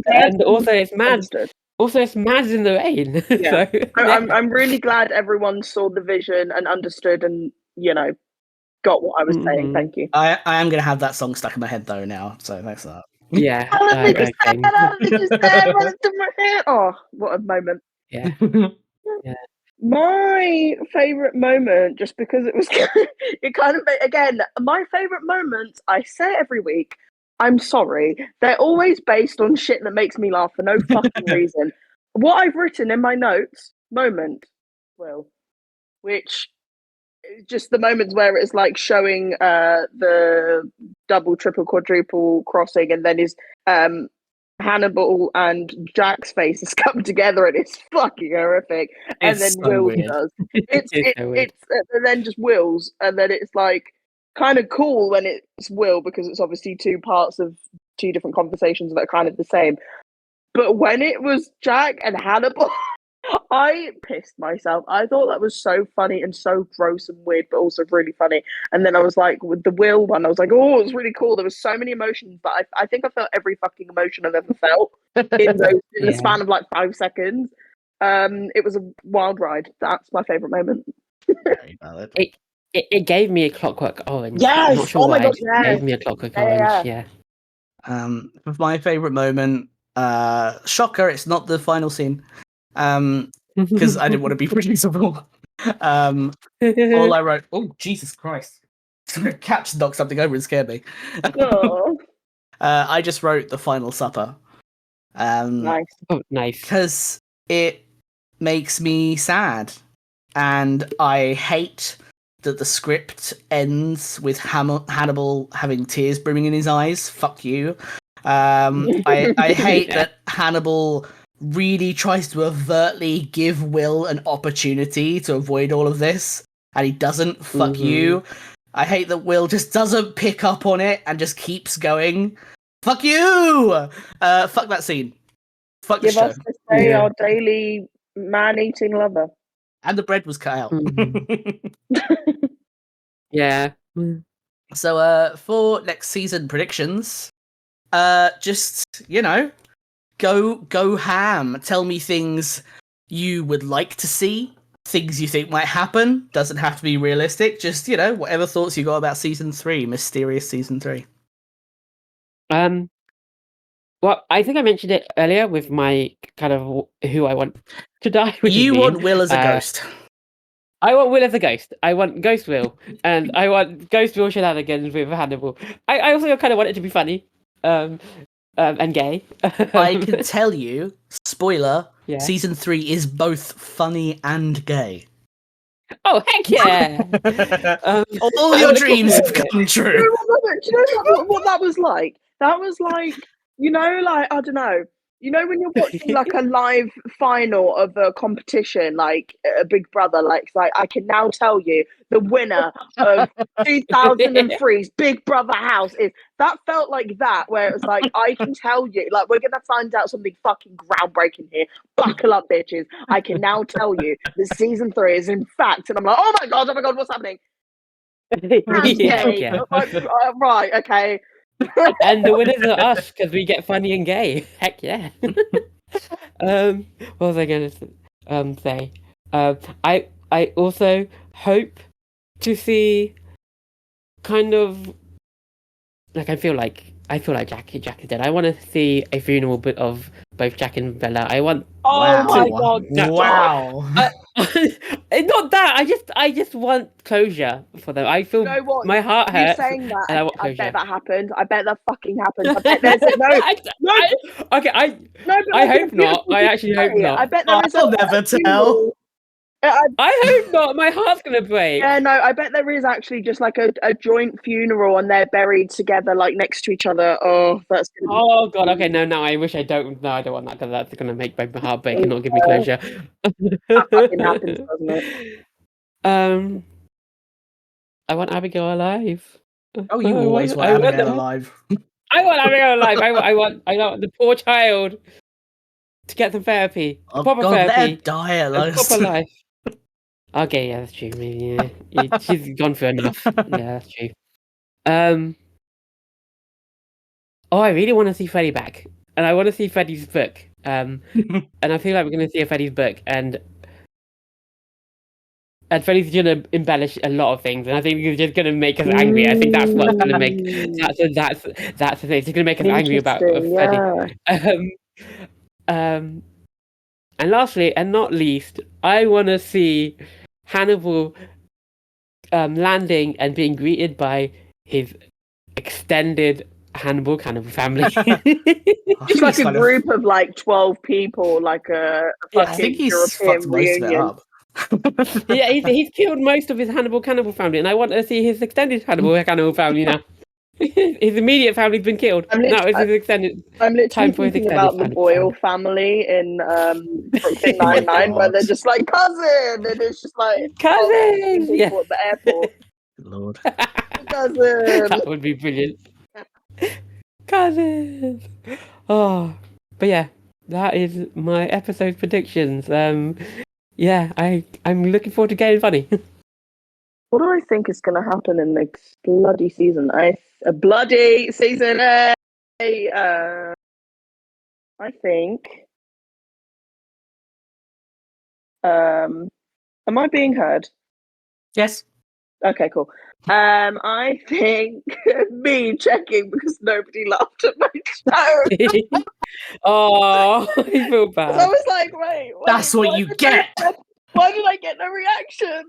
And also it's mad. Understood. Also, it's mad in the rain. Yeah. So, I'm really glad everyone saw the vision and understood and, got what I was saying. Thank you. I am going to have that song stuck in my head though now, so thanks for that. Yeah. Oh, what a moment. Yeah. My favourite moment, just because it was, it kind of, again, my favourite moments, I say it every week, I'm sorry, they're always based on shit that makes me laugh for no fucking reason. What I've written in my notes, moment, which just the moments where it's like showing the double, triple, quadruple crossing, and then his Hannibal and Jack's faces come together, and it's fucking horrific. And then so Will weird. does. It's and then just Will's, and then it's like kind of cool when it's Will, because it's obviously two parts of two different conversations that are kind of the same. But when it was Jack and Hannibal, I pissed myself. I thought that was so funny and so gross and weird, but also really funny. And then I was like, with the Will one, I was like, oh, it was really cool. There was so many emotions, but I think I felt every fucking emotion I've ever felt in the Yeah. span of like 5 seconds. It was a wild ride. That's my favorite moment. Very valid. It gave me a Clockwork Orange. Yes! I'm not sure Oh my why. God, It yes! gave me a Clockwork Yeah, Orange. yeah. Yeah. For my favorite moment, shocker, it's not the final scene. Because I didn't want to be reusable. All I wrote, oh Jesus Christ, Catch knocked something over and scared me. Oh, I just wrote the final supper. nice. Oh, nice. Because it makes me sad, and I hate that the script ends with Hannibal having tears brimming in his eyes. Fuck you. I hate Yeah. that Hannibal really tries to overtly give Will an opportunity to avoid all of this, and he doesn't. Fuck you. I hate that Will just doesn't pick up on it and just keeps going. Fuck you! Fuck that scene. Fuck Give the show. us this day Yeah. our daily man-eating lover. And the bread was cut out. Yeah. So for next season predictions, just, go ham. Tell me things you would like to see, things you think might happen. Doesn't have to be realistic. Just, whatever thoughts you got about season 3, mysterious season 3. Well, I think I mentioned it earlier with my kind of who I want to die. Which You is want Ian. Will as a ghost. I want Will as a ghost. I want Ghost Will, and I want Ghost Will shenanigans with Hannibal. I also kind of want it to be funny, and gay. I can tell you, spoiler, Yeah. season 3 is both funny and gay. Oh heck yeah! All I your wanna dreams cook have it. come true. Do you know what that was like? That was like, I don't know. When you're watching like a live final of a competition, like a Big Brother, like I can now tell you the winner of 2003's Big Brother house is. That felt like that, where it was like, I can tell you, like, we're gonna find out something fucking groundbreaking here. Buckle up, bitches. I can now tell you that season 3 is in fact, and I'm like, oh my god, what's happening? And Yeah, gay. yeah. Like, right, okay. And the winners are us because we get funny and gay. Heck yeah. What was I going to say? I also hope to see kind of like I feel like Jack is dead. I want to see a funeral bit of both Jack and Bella. I want Oh my god. Wow. not that. I just want closure for them. I feel You know what? my heart You hurts. saying that, and I want I closure. bet that happened. I bet that fucking happened. I bet there's no. I No, but I like, hope not. I actually hope not. I bet there is I'll never tell. I hope not. My heart's gonna break. Yeah, no, I bet there is actually just like a joint funeral and they're buried together, like next to each other. Oh, that's gonna be. Oh god. Okay. No. I wish I don't. No, I don't want that because that's gonna make my heart break and not give me closure. That fucking happens, doesn't it? I want Abigail alive. Oh, you always want Abigail alive. I want Abigail alive. I want the poor child to get some therapy. Oh Proper god, let her therapy. die at A least. proper life. Okay, yeah, that's true. Maybe, yeah. She's gone through enough. Yeah, that's true. Oh, I really want to see Freddy back, and I want to see Freddy's book. And I feel like we're going to see a Freddy's book, and Freddy's going to embellish a lot of things, and I think he's just going to make us angry. I think that's what's going to make that's the thing. It's going to make us angry about Freddy. Yeah. And lastly, and not least, I want to see Hannibal landing and being greeted by his extended Hannibal family. It's like a group of like 12 people, like a I think he's European fucked most of it reunion. up. Yeah, he's killed most of his Hannibal family, and I want to see his extended Hannibal family now. His immediate family's been killed. Now it's his extended. I'm literally time for his thinking extended about the family. Boyle family in Brooklyn Nine-Nine, where they're just like cousin, and it's just like Cousin! people Yeah. at the airport. Lord. Cousin. That would be brilliant. Cousin. Oh, but yeah, that is my episode predictions. Yeah, I'm looking forward to getting funny. What do I think is going to happen in this bloody season? A bloody season. I think. Am I being heard? Yes. Okay, cool. I think me checking because nobody laughed at my joke. Oh, I feel So bad. I was like, wait, That's what you get. Why did I get no reaction?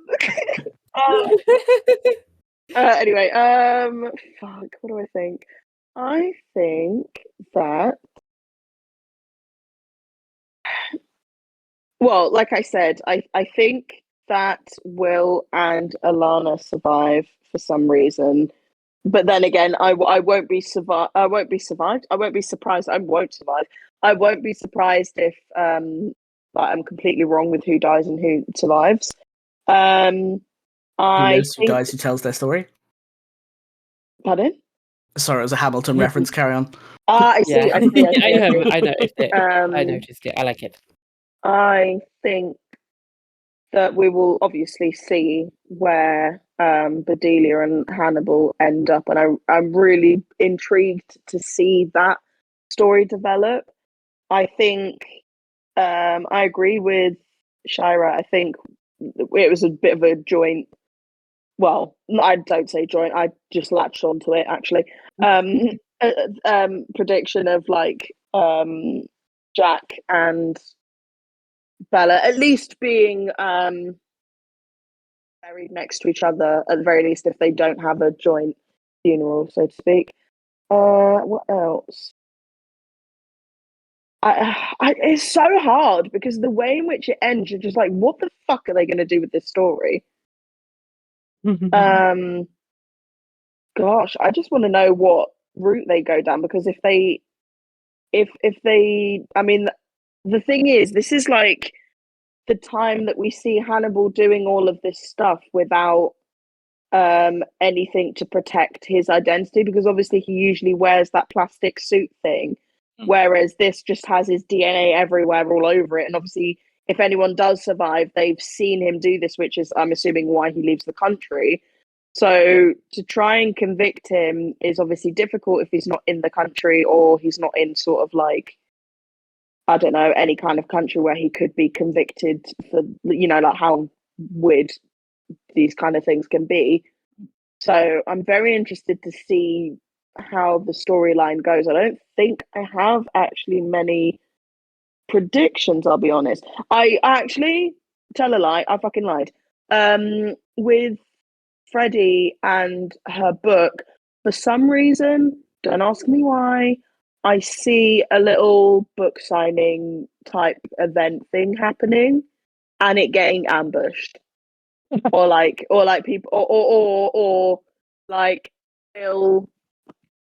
Anyway, fuck, what do I think? I think that, well, like I said, I think that Will and Alana survive for some reason. But then again, I won't be I won't be survived. I won't be surprised. I won't survive. I won't be surprised if I'm completely wrong with who dies and who survives. Who I lives, who think. dies, who tells their story. Pardon? Sorry, it was a Hamilton reference. Carry on. I see. Yeah, I see. I see. I see. I noticed it. I Um, noticed it. I like it. I think that we will obviously see where Bedelia and Hannibal end up, and I'm really intrigued to see that story develop. I think I agree with Shaira. I think it was a bit of a joint. Well, I don't say joint. I just latched onto it actually. Prediction of like Jack and Bella at least being buried next to each other at the very least if they don't have a joint funeral, so to speak. What else? It's so hard because the way in which it ends, you're just like, what the fuck are they going to do with this story? Gosh, I just want to know what route they go down because if they, I mean, the thing is, this is like the time that we see Hannibal doing all of this stuff without anything to protect his identity because obviously he usually wears that plastic suit thing, whereas this just has his DNA everywhere, all over it. And obviously, if anyone does survive, they've seen him do this, which is, I'm assuming, why he leaves the country. So to try and convict him is obviously difficult if he's not in the country or he's not in sort of like, I don't know, any kind of country where he could be convicted for, you know, like how weird these kind of things can be. So I'm very interested to see how the storyline goes. I don't think I have actually many predictions, I'll be honest. I actually tell a lie, I fucking lied. With Freddie and her book, for some reason, don't ask me why, I see a little book signing type event thing happening and it getting ambushed. or like people or like Bill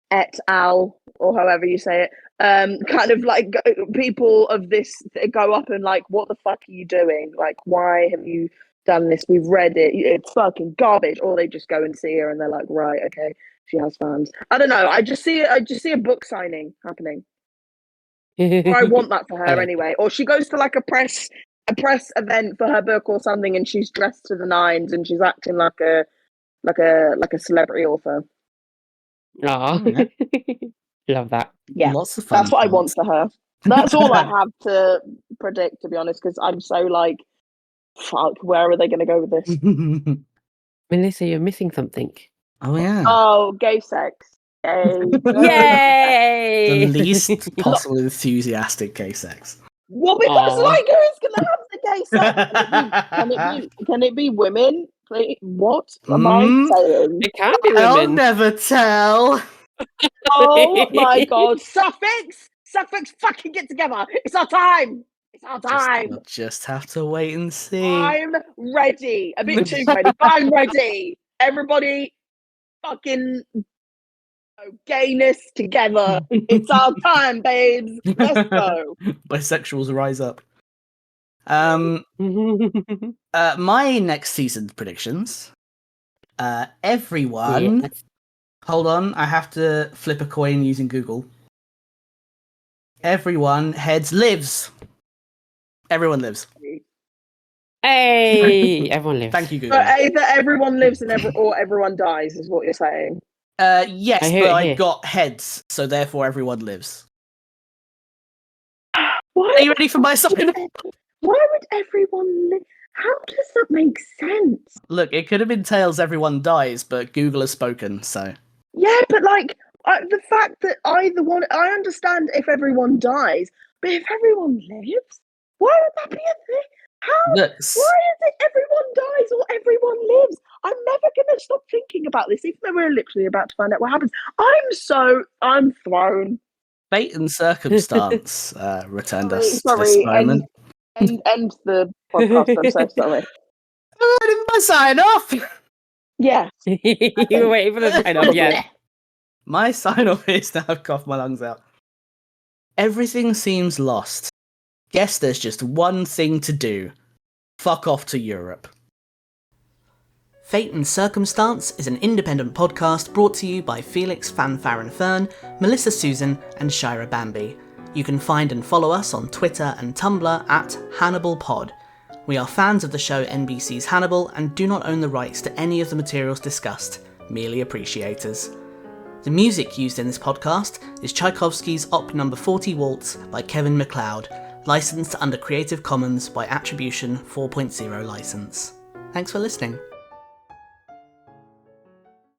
et al. Or however you say it, kind of like people of this go up and like, what the fuck are you doing? Like, why have you done this? We've read it. It's fucking garbage. Or they just go and see her and they're like, right, okay, she has fans. I don't know. I just see a book signing happening. Or I want that for her anyway. Or she goes to like a press event for her book or something, and she's dressed to the nines and she's acting like a celebrity author. Oh, love that. Yeah, Lots of fun. that's what I want for her. That's all I have to predict, to be honest, because I'm so like, fuck, where are they going to go with this? Melissa, you're missing something. Oh yeah. Oh, gay sex. Yay! Yay! The least possible enthusiastic gay sex. Well, because like, who's gonna have the gay sex? Can it be women? What am I saying? It can be I'll women. never tell. Oh my god, Suffolk, fucking get together! It's our time. It's our time. We'll just have to wait and see. I'm ready. A bit too ready, but I'm ready. Everybody, fucking gayness together. It's our time, babes. Let's go. Bisexuals rise up. My next season's predictions. Everyone. Yes. Hold on, I have to flip a coin using Google. Everyone heads lives. Everyone lives. Hey, everyone lives. Thank you, Google. But either everyone lives or everyone dies is what you're saying. Yes, I hear but it I here. got heads, so therefore everyone lives. Why? Are you ready for my sign? Why would everyone live? How does that make sense? Look, it could have been tails everyone dies, but Google has spoken, so. Yeah, but like the fact that either one, I understand if everyone dies, but if everyone lives, why would that be a thing? How? Look, Why is it everyone dies or everyone lives? I'm never gonna stop thinking about this, even though we're literally about to find out what happens. I'm thrown. fate and circumstance returned us to this Sorry, moment. end the podcast. I'm so sorry. My sign off! Yes. You were waiting for the sign off, yeah. My sign off is now I've coughed my lungs out. Everything seems lost. Guess there's just one thing to do. Fuck off to Europe. Fate and Circumstance is an independent podcast brought to you by Felix Fanfaron Fern, Melisa Suzan, and Shaira Bambi. You can find and follow us on Twitter and Tumblr at HannibalPod. We are fans of the show NBC's Hannibal and do not own the rights to any of the materials discussed, merely appreciators. The music used in this podcast is Tchaikovsky's Op. No. 40 Waltz by Kevin MacLeod, licensed under Creative Commons by Attribution 4.0 license. Thanks for listening.